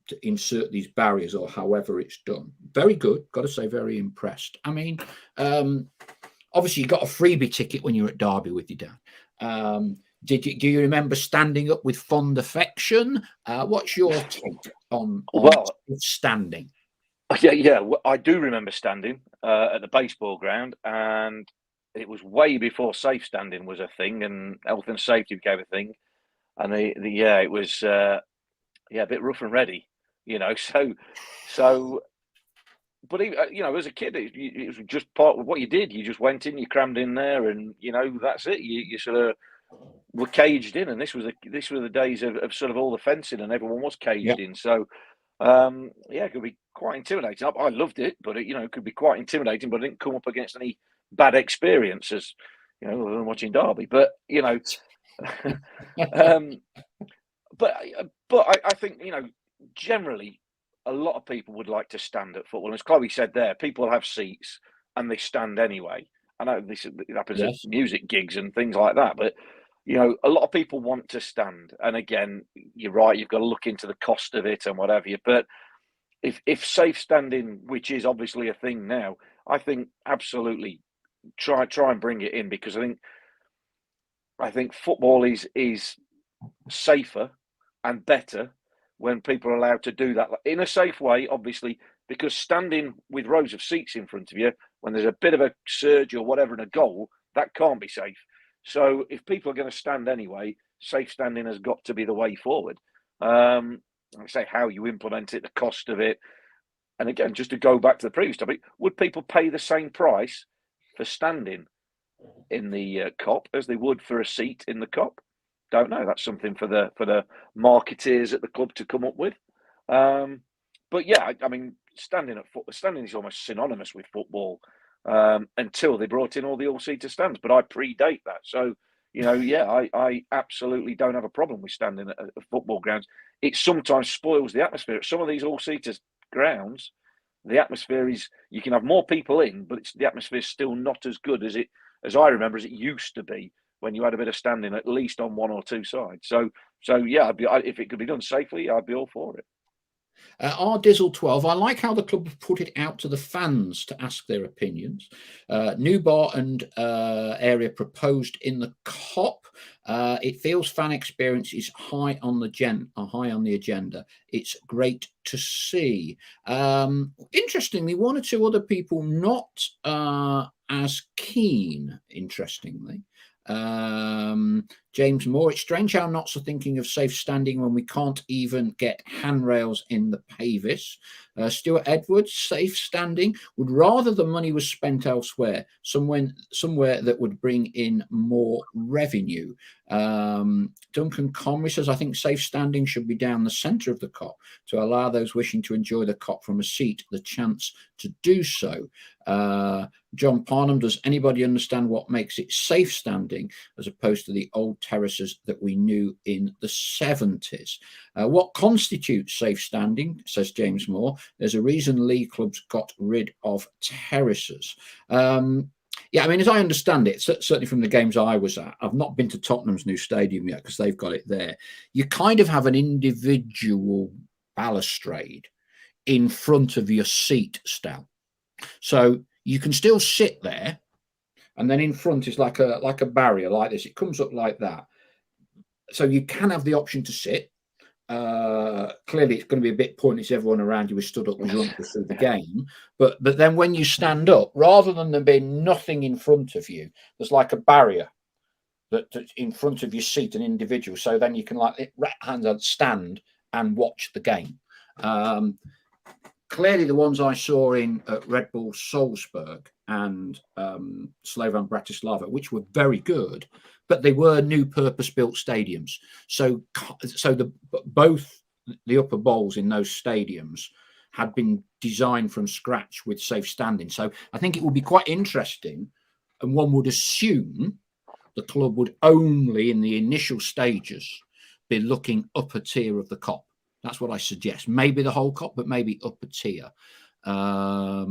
to insert these barriers or however it's done. Very good. Got to say, very impressed. I mean, obviously you got a freebie ticket when you were at Derby with your dad. Do you remember standing up with fond affection? What's your take on standing? Yeah. I do remember standing at the baseball ground, and it was way before safe standing was a thing, and health and safety became a thing. And it was a bit rough and ready, you know. So, but as a kid, it was just part of what you did. You just went in, you crammed in there, and that's it. You sort of were caged in, and this were the days of sort of all the fencing, and everyone was caged in. So, it could be quite intimidating. I loved it, but it could be quite intimidating. But I didn't come up against any bad experiences, other than watching Derby. But but I think generally a lot of people would like to stand at football. As Chloe said there, people have seats and they stand anyway. I know this happens at music gigs and things like that, but a lot of people want to stand. And again, you're right, you've got to look into the cost of it and whatever. But if safe standing, which is obviously a thing now, I think absolutely try and bring it in, because I think football is safer and better when people are allowed to do that in a safe way, obviously, because standing with rows of seats in front of you when there's a bit of a surge or whatever in a goal, that can't be safe. So if people are going to stand anyway, safe standing has got to be the way forward. I say how you implement it, the cost of it. And again, just to go back to the previous topic, would people pay the same price for standing in the Kop as they would for a seat in the Kop? Don't know. That's something for the marketeers at the club to come up with. But yeah, I mean, standing is almost synonymous with football until they brought in all the all-seater stands. But I predate that, so I absolutely don't have a problem with standing at football grounds. It sometimes spoils the atmosphere at some of these all-seater grounds. The atmosphere is, you can have more people in, but the atmosphere is still not as good as I remember as it used to be when you had a bit of standing at least on one or two sides. So yeah, if it could be done safely, I'd be all for it. R Dizzle 12, I like how the club have put it out to the fans to ask their opinions. New bar and area proposed in the Kop. It feels fan experience is high on the agenda. It's great to see. Interestingly, one or two other people not as keen, interestingly. James Moore, it's strange how Notts are thinking of safe standing when we can't even get handrails in the pavis. Stuart Edwards, safe standing. Would rather the money was spent elsewhere, somewhere that would bring in more revenue. Duncan Conry says, I think safe standing should be down the centre of the Kop to allow those wishing to enjoy the Kop from a seat the chance to do so. John Parnham, does anybody understand what makes it safe standing as opposed to the old terraces that we knew in the 70s? What constitutes safe standing, says James Moore. There's a reason league clubs got rid of terraces. Yeah, I mean, as I understand it, certainly from the games I was at, I've not been to Tottenham's new stadium yet because they've got it there. You kind of have an individual balustrade in front of your seat, Stal. So you can still sit there, and then in front is like a barrier like this. It comes up like that. So you can have the option to sit. Clearly, it's going to be a bit pointless. Everyone around you is stood up drunk through the game. But then when you stand up, rather than there being nothing in front of you, there's like a barrier that's in front of your seat, an individual. So then you can like hands on stand and watch the game. Clearly, the ones I saw in Red Bull Salzburg and Slovan Bratislava, which were very good, but they were new purpose-built stadiums. So both the upper bowls in those stadiums had been designed from scratch with safe standing. So I think it would be quite interesting, and one would assume the club would only, in the initial stages, be looking upper tier of the Kop. That's what I suggest. Maybe the whole Kop, but maybe upper tier. I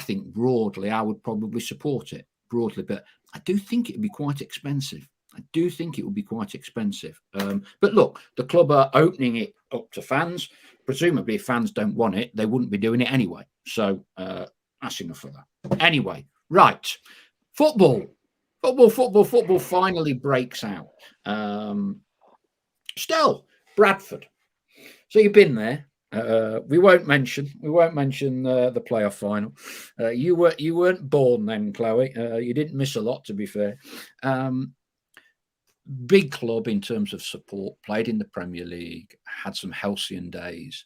think broadly, I would probably support it broadly, but I do think it would be quite expensive. But look, the club are opening it up to fans. Presumably, if fans don't want it, they wouldn't be doing it anyway. So that's enough of that. Anyway, right. Football finally breaks out. Still, Bradford. So you've been there. We won't mention the playoff final. You weren't born then, Chloe. You didn't miss a lot, to be fair. Big club in terms of support. Played in the Premier League. Had some halcyon days.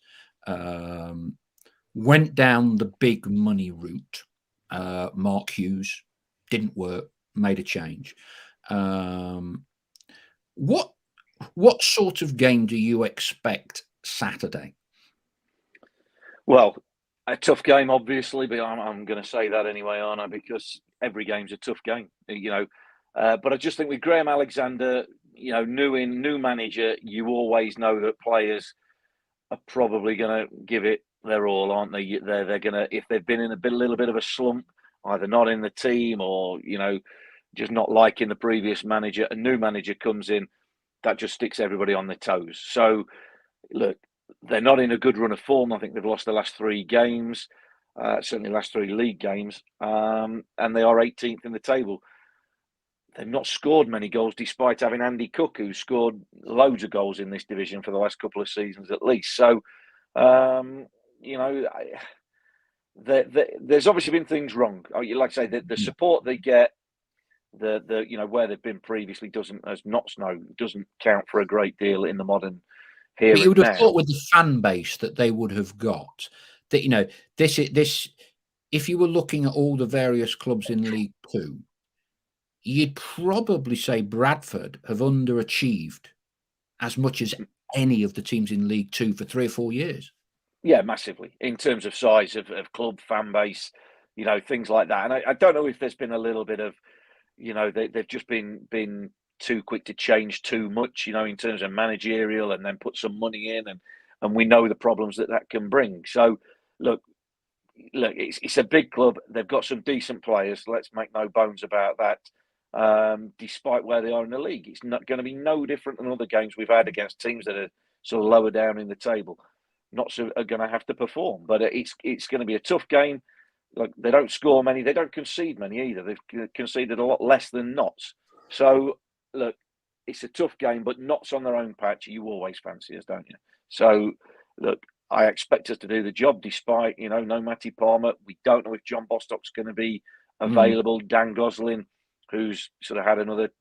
Went down the big money route. Mark Hughes didn't work. Made a change. What sort of game do you expect Saturday? Well, a tough game, obviously, but I'm going to say that anyway, aren't I? Because every game's a tough game, But I just think with Graham Alexander, new manager, you always know that players are probably going to give it their all, aren't they? They're going to, if they've been in a little bit of a slump, either not in the team or just not liking the previous manager, a new manager comes in. That just sticks everybody on their toes. So, look, they're not in a good run of form. I think they've lost the last 3 games, certainly the last 3 league games, and they are 18th in the table. They've not scored many goals, despite having Andy Cook, who's scored loads of goals in this division for the last couple of seasons at least. So, there's obviously been things wrong. Like I say, the support they get, where they've been previously doesn't count for a great deal in the modern here. But you would have thought with the fan base that they would have got that this if you were looking at all the various clubs in League Two, you'd probably say Bradford have underachieved as much as any of the teams in League Two for 3 or 4 years. Yeah, massively in terms of size of club, fan base, things like that. And I don't know if there's been a little bit of they've just been too quick to change too much, in terms of managerial, and then put some money in, and we know the problems that can bring. So, look, it's a big club. They've got some decent players. Let's make no bones about that. Despite where they are in the league, it's not going to be no different than other games we've had against teams that are sort of lower down in the table. Not so are going to have to perform, but it's going to be a tough game. Like, they don't score many, they don't concede many either. They've conceded a lot less than Notts. So, look, it's a tough game, but Notts on their own patch, you always fancy us, don't you? So, look, I expect us to do the job despite, no Matty Palmer. We don't know if John Bostock's going to be available. Dan Gosling, who's sort of had another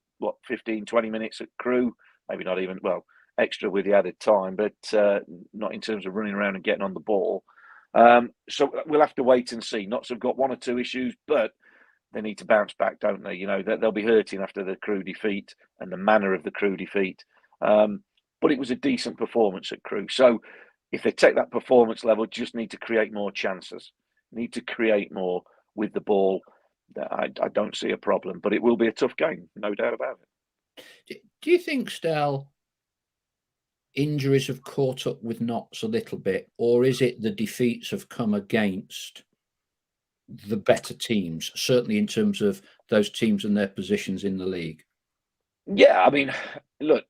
15, 20 minutes at Crewe, maybe not even, well, extra with the added time, but not in terms of running around and getting on the ball. So we'll have to wait and see. Notts have got one or two issues, but they need to bounce back, don't they? You know, they'll be hurting after the Crewe defeat and the manner of the Crewe defeat. But it was a decent performance at Crewe. So if they take that performance level, just need to create more chances, need to create more with the ball. I don't see a problem, but it will be a tough game, no doubt about it. Do you think, Stel, injuries have caught up with Notts a little bit, or is it the defeats have come against the better teams, certainly in terms of those teams and their positions in the league? Yeah, I mean, look,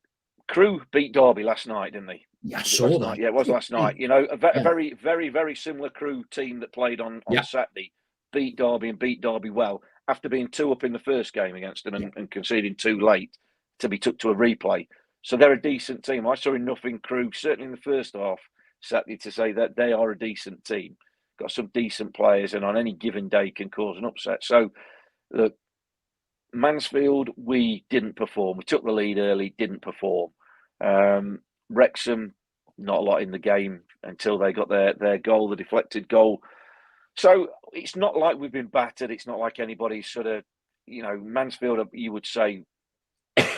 Crewe beat Derby last night, didn't they? Yeah, I saw that. Yeah, it was last night. You know, a very, very, very similar Crewe team that played on Saturday beat Derby well after being 2 up in the first game against them and conceding too late to be took to a replay. So they're a decent team. I saw enough in Crewe, certainly in the first half, Saturday, to say that they are a decent team. Got some decent players, and on any given day can cause an upset. So, look, Mansfield, we didn't perform. We took the lead early, didn't perform. Wrexham, not a lot in the game until they got their goal, the deflected goal. So it's not like we've been battered. It's not like anybody's sort of, you know, Mansfield, you would say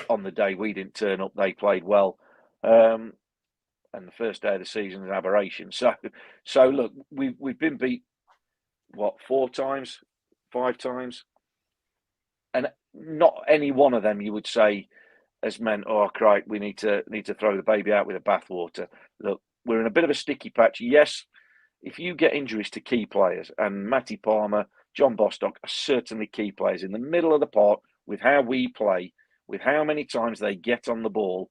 on the day we didn't turn up, they played well. And the first day of the season is an aberration. So look, we've been beat, 4 times, 5 times? And not any one of them you would say has meant, oh, crikey, we need to throw the baby out with the bathwater. Look, we're in a bit of a sticky patch. Yes, if you get injuries to key players, and Matty Palmer, John Bostock are certainly key players in the middle of the park with how we play, with how many times they get on the ball.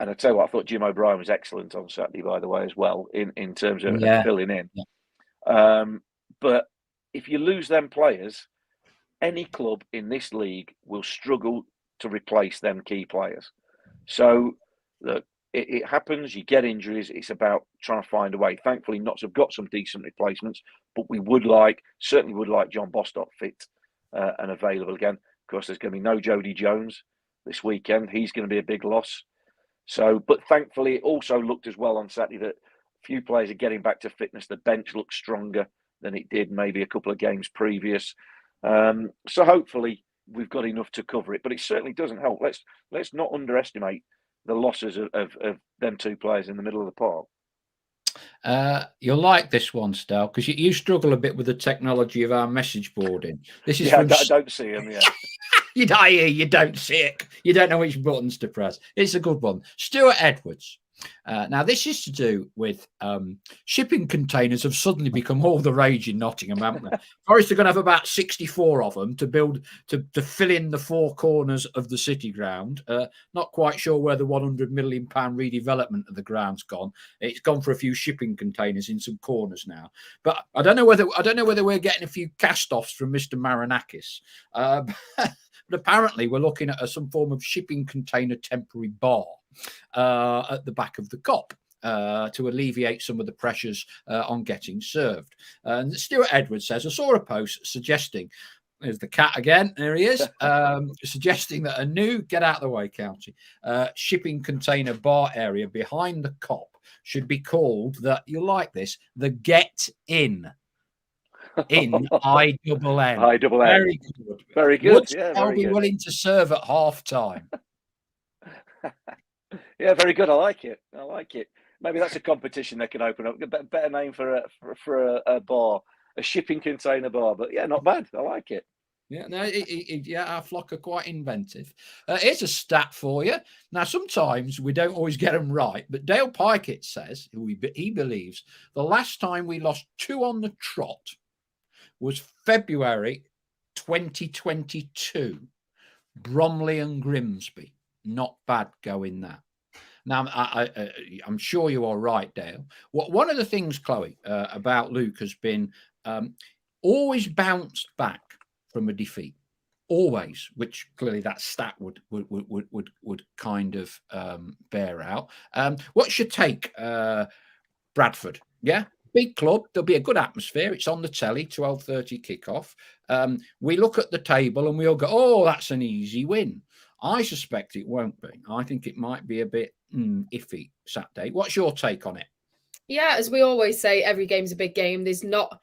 And I tell you what, I thought Jim O'Brien was excellent on Saturday, by the way, as well, in terms of filling in. Yeah. But if you lose them players, any club in this league will struggle to replace them key players. So, look, it happens, you get injuries, it's about trying to find a way. Thankfully, Notts have got some decent replacements, but we certainly would like John Bostock fit and available again. Of course, there's going to be no Jody Jones this weekend. He's going to be a big loss. So, but thankfully, it also looked as well on Saturday that a few players are getting back to fitness. The bench looks stronger than it did maybe a couple of games previous. So hopefully we've got enough to cover it, but it certainly doesn't help. Let's not underestimate the losses of them 2 players in the middle of the park. You'll like this one, Stel, because you struggle a bit with the technology of our message boarding. This is I don't see them. Yeah. You don't see it. You don't know which buttons to press. It's a good one. Stuart Edwards. Now, this is to do with shipping containers have suddenly become all the rage in Nottingham, haven't they? Forest are going to have about 64 of them to fill in the 4 corners of the city ground. Not quite sure where the £100 million redevelopment of the ground's gone. It's gone for a few shipping containers in some corners now. But I don't know whether we're getting a few cast-offs from Mr. Marinakis. But apparently we're looking at some form of shipping container temporary bar at the back of the Kop to alleviate some of the pressures on getting served. And Stuart Edwards says, I saw a post suggesting, there's the cat again, there he is, suggesting that a new, get out of the way, County, shipping container bar area behind the Kop should be called, you'll like this, the Get In. In I-double-N. I-double-N. Very good. Very good. Would very be good. willing to serve at half time? Yeah, very good. I like it. Maybe that's a competition they can open up. A better name for a bar, a shipping container bar. But yeah, not bad. I like it. Yeah, no, our flock are quite inventive. Here's a stat for you. Now, sometimes we don't always get them right, but Dale Pikett says he believes the last time we lost 2 on the trot was February 2022. Bromley and Grimsby. Not bad going that. Now, I'm sure you are right, Dale. One of the things, Chloe, about Luke has been always bounced back from a defeat. Always, which clearly that stat would kind of bear out. What's your take, Bradford? Yeah, big club. There'll be a good atmosphere. It's on the telly, 12:30 kickoff. We look at the table and we all go, "Oh, that's an easy win." I suspect it won't be. I think it might be a bit iffy Saturday. What's your take on it? Yeah, as we always say, every game's a big game. There's not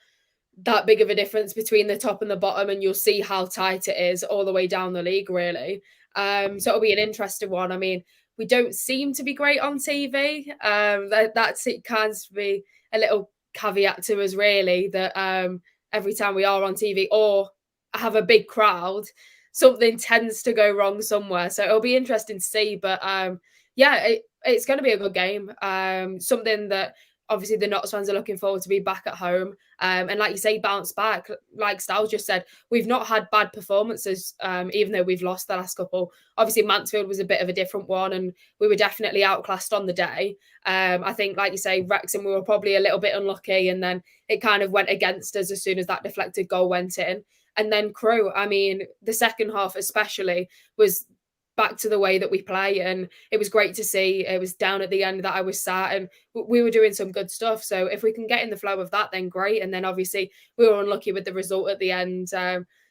that big of a difference between the top and the bottom, and you'll see how tight it is all the way down the league, really. So it'll be an interesting one. I mean, we don't seem to be great on TV. That's it, kind of be a little caveat to us, really, that every time we are on TV or have a big crowd, something tends to go wrong somewhere. So it'll be interesting to see. But yeah, it's going to be a good game. Something that obviously the Notts fans are looking forward to be back at home. And like you say, bounce back. Like Stallard just said, we've not had bad performances, even though we've lost the last couple. Obviously, Mansfield was a bit of a different one, and we were definitely outclassed on the day. I think, like you say, Wrexham, we were probably a little bit unlucky, and then it kind of went against us as soon as that deflected goal went in. And then Crewe, I mean, the second half especially was back to the way that we play, and it was great to see. It was down at the end that I was sat, and we were doing some good stuff. So if we can get in the flow of that, then great. And then obviously we were unlucky with the result at the end.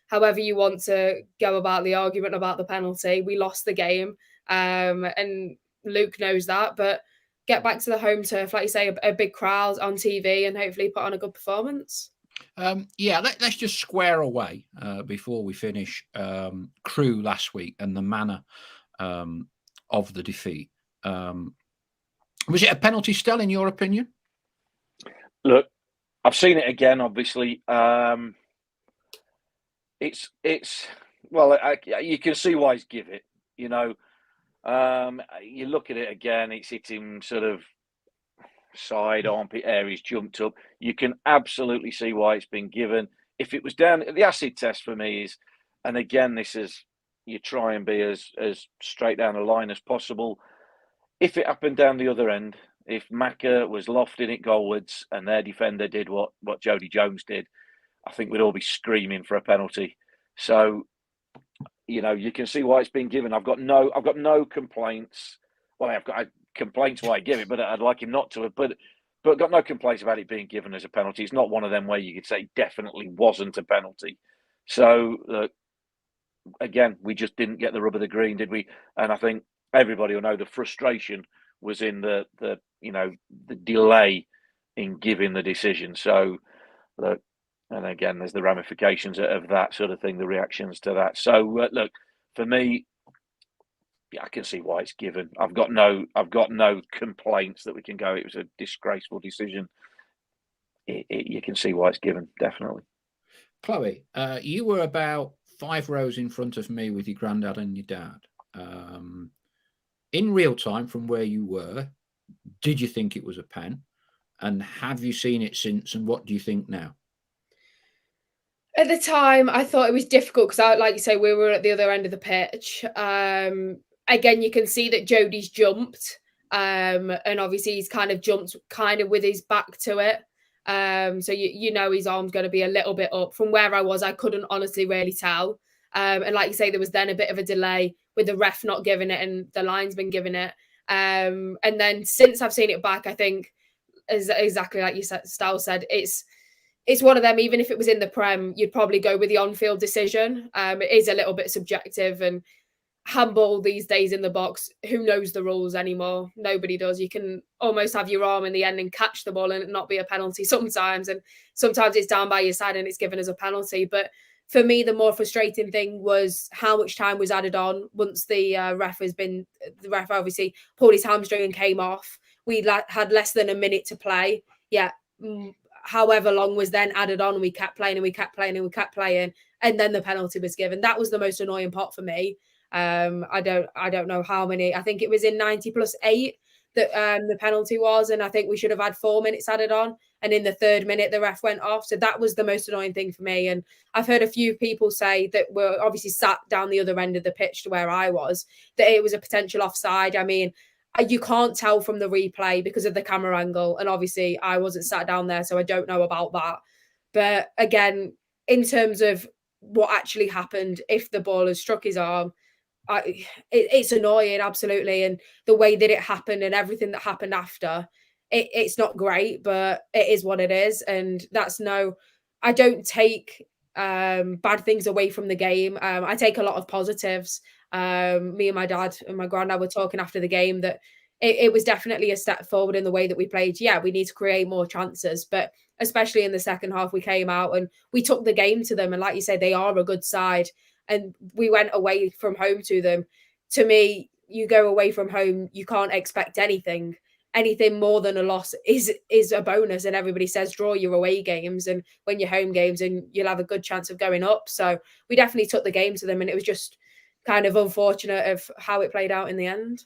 However you want to go about the argument about the penalty, we lost the game, and Luke knows that. But get back to the home turf, like you say, a big crowd on TV, and hopefully put on a good performance. Yeah, let's just square away before we finish Crewe last week and the manner of the defeat. Was it a penalty still, in your opinion? Look, I've seen it again. Obviously, it's well, you can see why he's give it. You know, you look at it again. It's hitting sort of side armpit areas, jumped up. You can absolutely see why it's been given. If it was down, the acid test for me is, and again, this is, you try and be as straight down the line as possible. If it happened down the other end, if Macca was lofting it goalwards and their defender did what Jody Jones did, I think we'd all be screaming for a penalty. So, you know, you can see why it's been given. I've got no complaints. Well, I've got complaints why I give it, but I'd like him not to have. But got no complaints about it being given as a penalty. It's not one of them where you could say definitely wasn't a penalty. So again, we just didn't get the rub of the green, did we? And I think everybody will know the frustration was in the delay in giving the decision. So look, and again, there's the ramifications of that sort of thing, the reactions to that. So look, for me, yeah, I can see why it's given. I've got no complaints that we can go, it was a disgraceful decision. You can see why it's given, definitely. Chloe, you were about 5 rows in front of me with your granddad and your dad. In real time, from where you were, did you think it was a pen? And have you seen it since? And what do you think now? At the time, I thought it was difficult because, like you say, we were at the other end of the pitch. Again, you can see that Jody's jumped, and obviously he's kind of jumped kind of with his back to it. So you know his arm's going to be a little bit up. From where I was, I couldn't honestly really tell. And like you say, there was then a bit of a delay with the ref not giving it and the linesman giving it. And then since I've seen it back, I think exactly like you said, Style said, it's one of them. Even if it was in the Prem, you'd probably go with the on-field decision. It is a little bit subjective, and handball these days in the box, who knows the rules anymore? Nobody does. You can almost have your arm in the end and catch the ball and it not be a penalty sometimes, and sometimes it's down by your side and it's given as a penalty. But for me, the more frustrating thing was how much time was added on once the ref obviously pulled his hamstring and came off. We had less than a minute to play. Yeah. However long was then added on, and we kept playing and we kept playing and we kept playing, and then the penalty was given. That was the most annoying part for me. I don't know how many. I think it was in 90+8 that the penalty was, and I think we should have had 4 minutes added on. And in the 3rd minute, the ref went off. So that was the most annoying thing for me. And I've heard a few people say that were obviously sat down the other end of the pitch to where I was, that it was a potential offside. I mean, you can't tell from the replay because of the camera angle. And obviously I wasn't sat down there, so I don't know about that. But again, in terms of what actually happened, if the ball has struck his arm, it's annoying, absolutely. And the way that it happened and everything that happened after, it's not great, but it is what it is. And I don't take bad things away from the game. I take a lot of positives. Me and my dad and my granddad were talking after the game that it was definitely a step forward in the way that we played. Yeah, we need to create more chances, but especially in the second half, we came out and we took the game to them. And like you say, they are a good side, and we went away from home to them. To me, you go away from home, you can't expect anything. Anything more than a loss is a bonus. And everybody says draw your away games and win your home games, and you'll have a good chance of going up. So we definitely took the game to them, and it was just kind of unfortunate of how it played out in the end.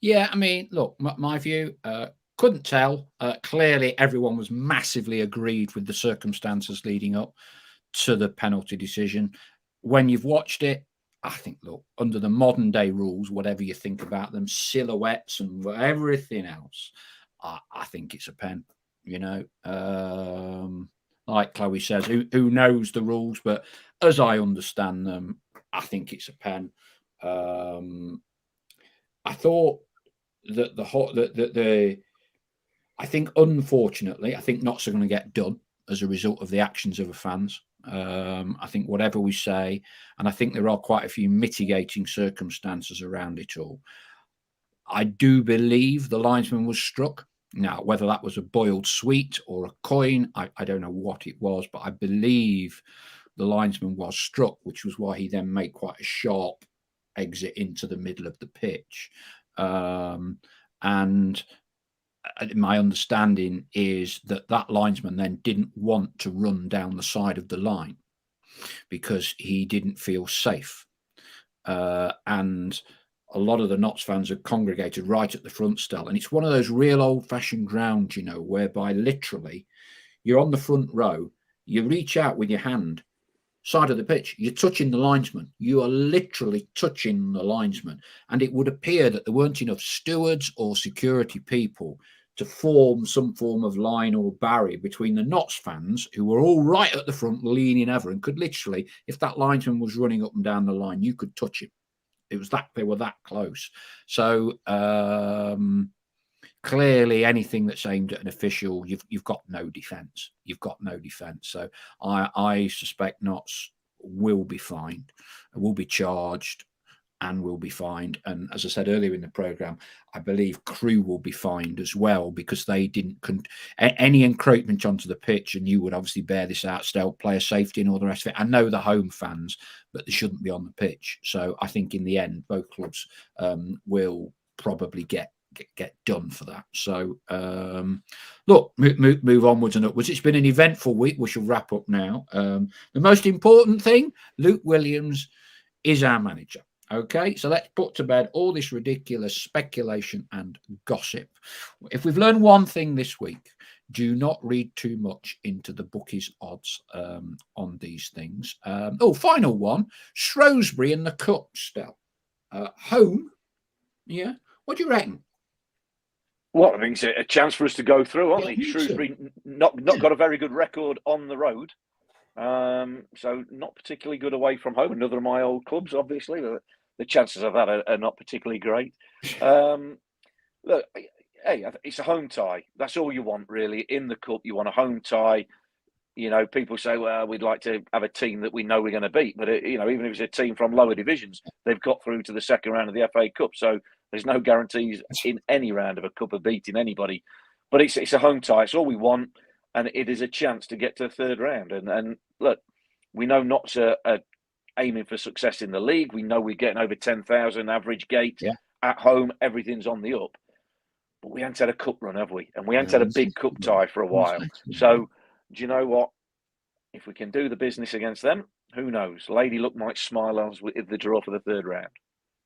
Yeah, I mean, look, my view, couldn't tell. Clearly, everyone was massively agreed with the circumstances leading up to the penalty decision. When you've watched it, I think, look, under the modern day rules, whatever you think about them, silhouettes and everything else, I think it's a pen. You know, like Chloe says, who knows the rules? But as I understand them, I think it's a pen. I thought that I think, unfortunately, I think knots are going to get done as a result of the actions of the fans. I think whatever we say, and I think there are quite a few mitigating circumstances around it all. I do believe the linesman was struck. Now, whether that was a boiled sweet or a coin, I don't know what it was, but I believe the linesman was struck, which was why he then made quite a sharp exit into the middle of the pitch. And my understanding is that linesman then didn't want to run down the side of the line because he didn't feel safe. And a lot of the Notts fans have congregated right at the front still. And it's one of those real old-fashioned grounds, you know, whereby literally you're on the front row, you reach out with your hand, side of the pitch, you're touching the linesman. You are literally touching the linesman. And it would appear that there weren't enough stewards or security people to form some form of line or barrier between the Notts fans, who were all right at the front, leaning over, and could literally, if that linesman was running up and down the line, you could touch him. It was that they were that close. So clearly, anything that's aimed at an official, you've got no defence. You've got no defence. So I suspect Notts will be fined, will be charged, and will be fined. And as I said earlier in the programme, I believe Crewe will be fined as well, because they didn't any encroachment onto the pitch, and you would obviously bear this out, still player safety and all the rest of it. I know the home fans, but they shouldn't be on the pitch. So I think in the end, both clubs will probably get done for that. So look, move onwards and upwards. It's been an eventful week. We shall wrap up now. The most important thing, Luke Williams is our manager. Okay, so let's put to bed all this ridiculous speculation and gossip. If we've learned one thing this week, do not read too much into the bookies' odds on these things. Final one, Shrewsbury in the Cup still. Home, yeah. What do you reckon? Well, I think it's a chance for us to go through, aren't they? Shrewsbury not got a very good record on the road. So not particularly good away from home. Another of my old clubs, obviously. The chances of that are not particularly great. Look, hey, it's a home tie. That's all you want, really. In the cup, you want a home tie. You know, people say, well, we'd like to have a team that we know we're going to beat. But, even if it's a team from lower divisions, they've got through to the second round of the FA Cup. So there's no guarantees in any round of a cup of beating anybody. But it's a home tie. It's all we want. And it is a chance to get to the third round. And look, we know Notts are aiming for success in the league. We know we're getting over 10,000 average gate at home. Everything's on the up. But we haven't had a cup run, have we? And we haven't had a big cup tie for a while. So, do you know what? If we can do the business against them, who knows? Lady Luck might smile on us with the draw for the third round.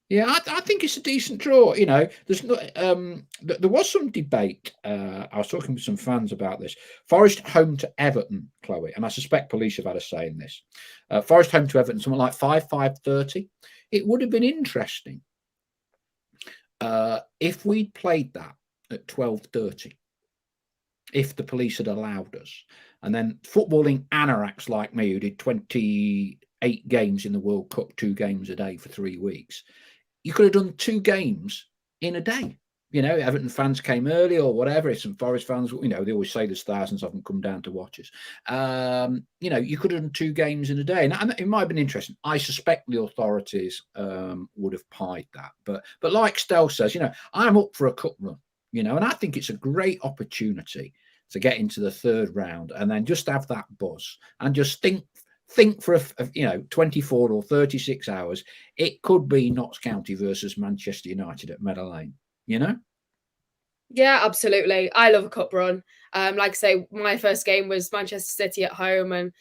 Yeah, I think it's a decent draw. You know, there's not. There was some debate. I was talking with some fans about this. Forest home to Everton, Chloe, and I suspect police have had a say in this. Forest home to Everton, something like 5.30. It would have been interesting if we'd played that at 12.30. If the police had allowed us, and then footballing anoraks like me, who did 28 games in the World Cup, 2 games a day for 3 weeks. You could have done 2 games in a day. you know, Everton fans came early or whatever, if some Forest fans, you know, they always say there's thousands of them come down to watch us. You know, you could have done 2 games in a day, and it might have been interesting. I suspect the authorities would have pied that, but like Stell says, you know, I'm up for a cup run, you know, and I think it's a great opportunity to get into the 3rd round and then just have that buzz and just think for you know, 24 or 36 hours. It could be Notts County versus Manchester United at Meadow Lane, you know. Yeah, absolutely. I love a cup run. Like I say, my first game was Manchester City at home, and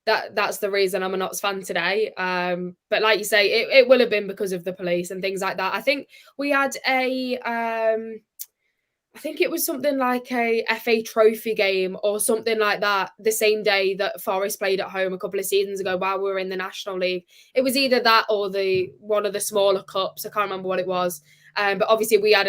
that's the reason I'm a Notts fan today. But like you say, it will have been because of the police and things like that. I think we had I think it was something like a FA Trophy game or something like that the same day that Forest played at home a couple of seasons ago while we were in the National League. It was either that or one of the smaller cups. I can't remember what it was. But obviously we had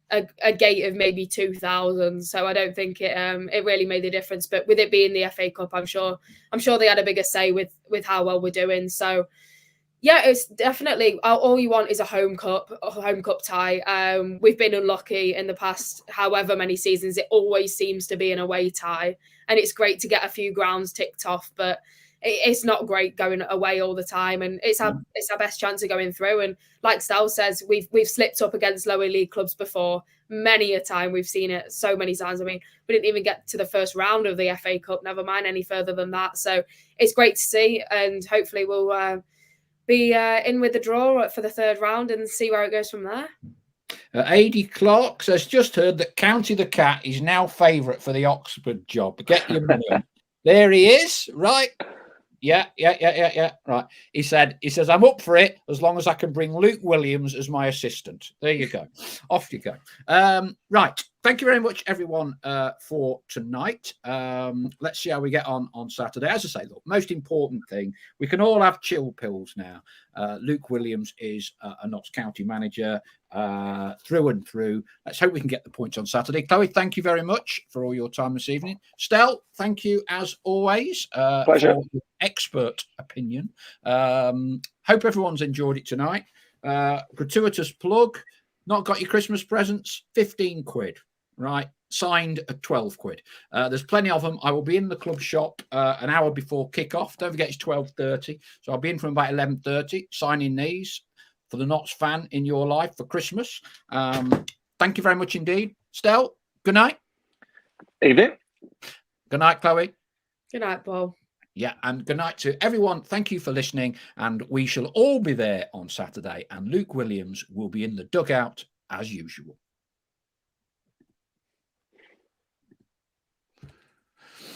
a gate of maybe 2,000, so I don't think it really made a difference. But with it being the FA Cup, I'm sure they had a bigger say with how well we're doing. So yeah, it's definitely all you want is a home cup tie. We've been unlucky in the past, however many seasons. It always seems to be an away tie, and it's great to get a few grounds ticked off, but it's not great going away all the time. And it's our best chance of going through. And like Sal says, we've slipped up against lower league clubs before. Many a time we've seen it so many times. I mean, we didn't even get to the first round of the FA Cup, never mind any further than that. So it's great to see, and hopefully we'll be in with the draw for the 3rd round and see where it goes from there. AD Clark says, just heard that County the Cat is now favourite for the Oxford job. Get your money on. There he is, right? Yeah. Right. He says, I'm up for it as long as I can bring Luke Williams as my assistant. There you go. Off you go. Right. Thank you very much, everyone, for tonight. Let's see how we get on Saturday. As I say, look, most important thing, we can all have chill pills now. Luke Williams is a Notts County manager through and through. Let's hope we can get the points on Saturday. Chloe, thank you very much for all your time this evening. Stell, thank you as always for your expert opinion. Hope everyone's enjoyed it tonight. Gratuitous plug. Not got your Christmas presents? 15 quid. Right, signed at 12 quid. There's plenty of them. I will be in the club shop an hour before kickoff. Don't forget it's 12:30, so I'll be in from about 11:30 signing these for the Notts fan in your life for Christmas. Thank you very much indeed. Stell, good night. Evening. Good night, Chloe. Good night, Paul. Yeah, and good night to everyone. Thank you for listening, and we shall all be there on Saturday, and Luke Williams will be in the dugout as usual.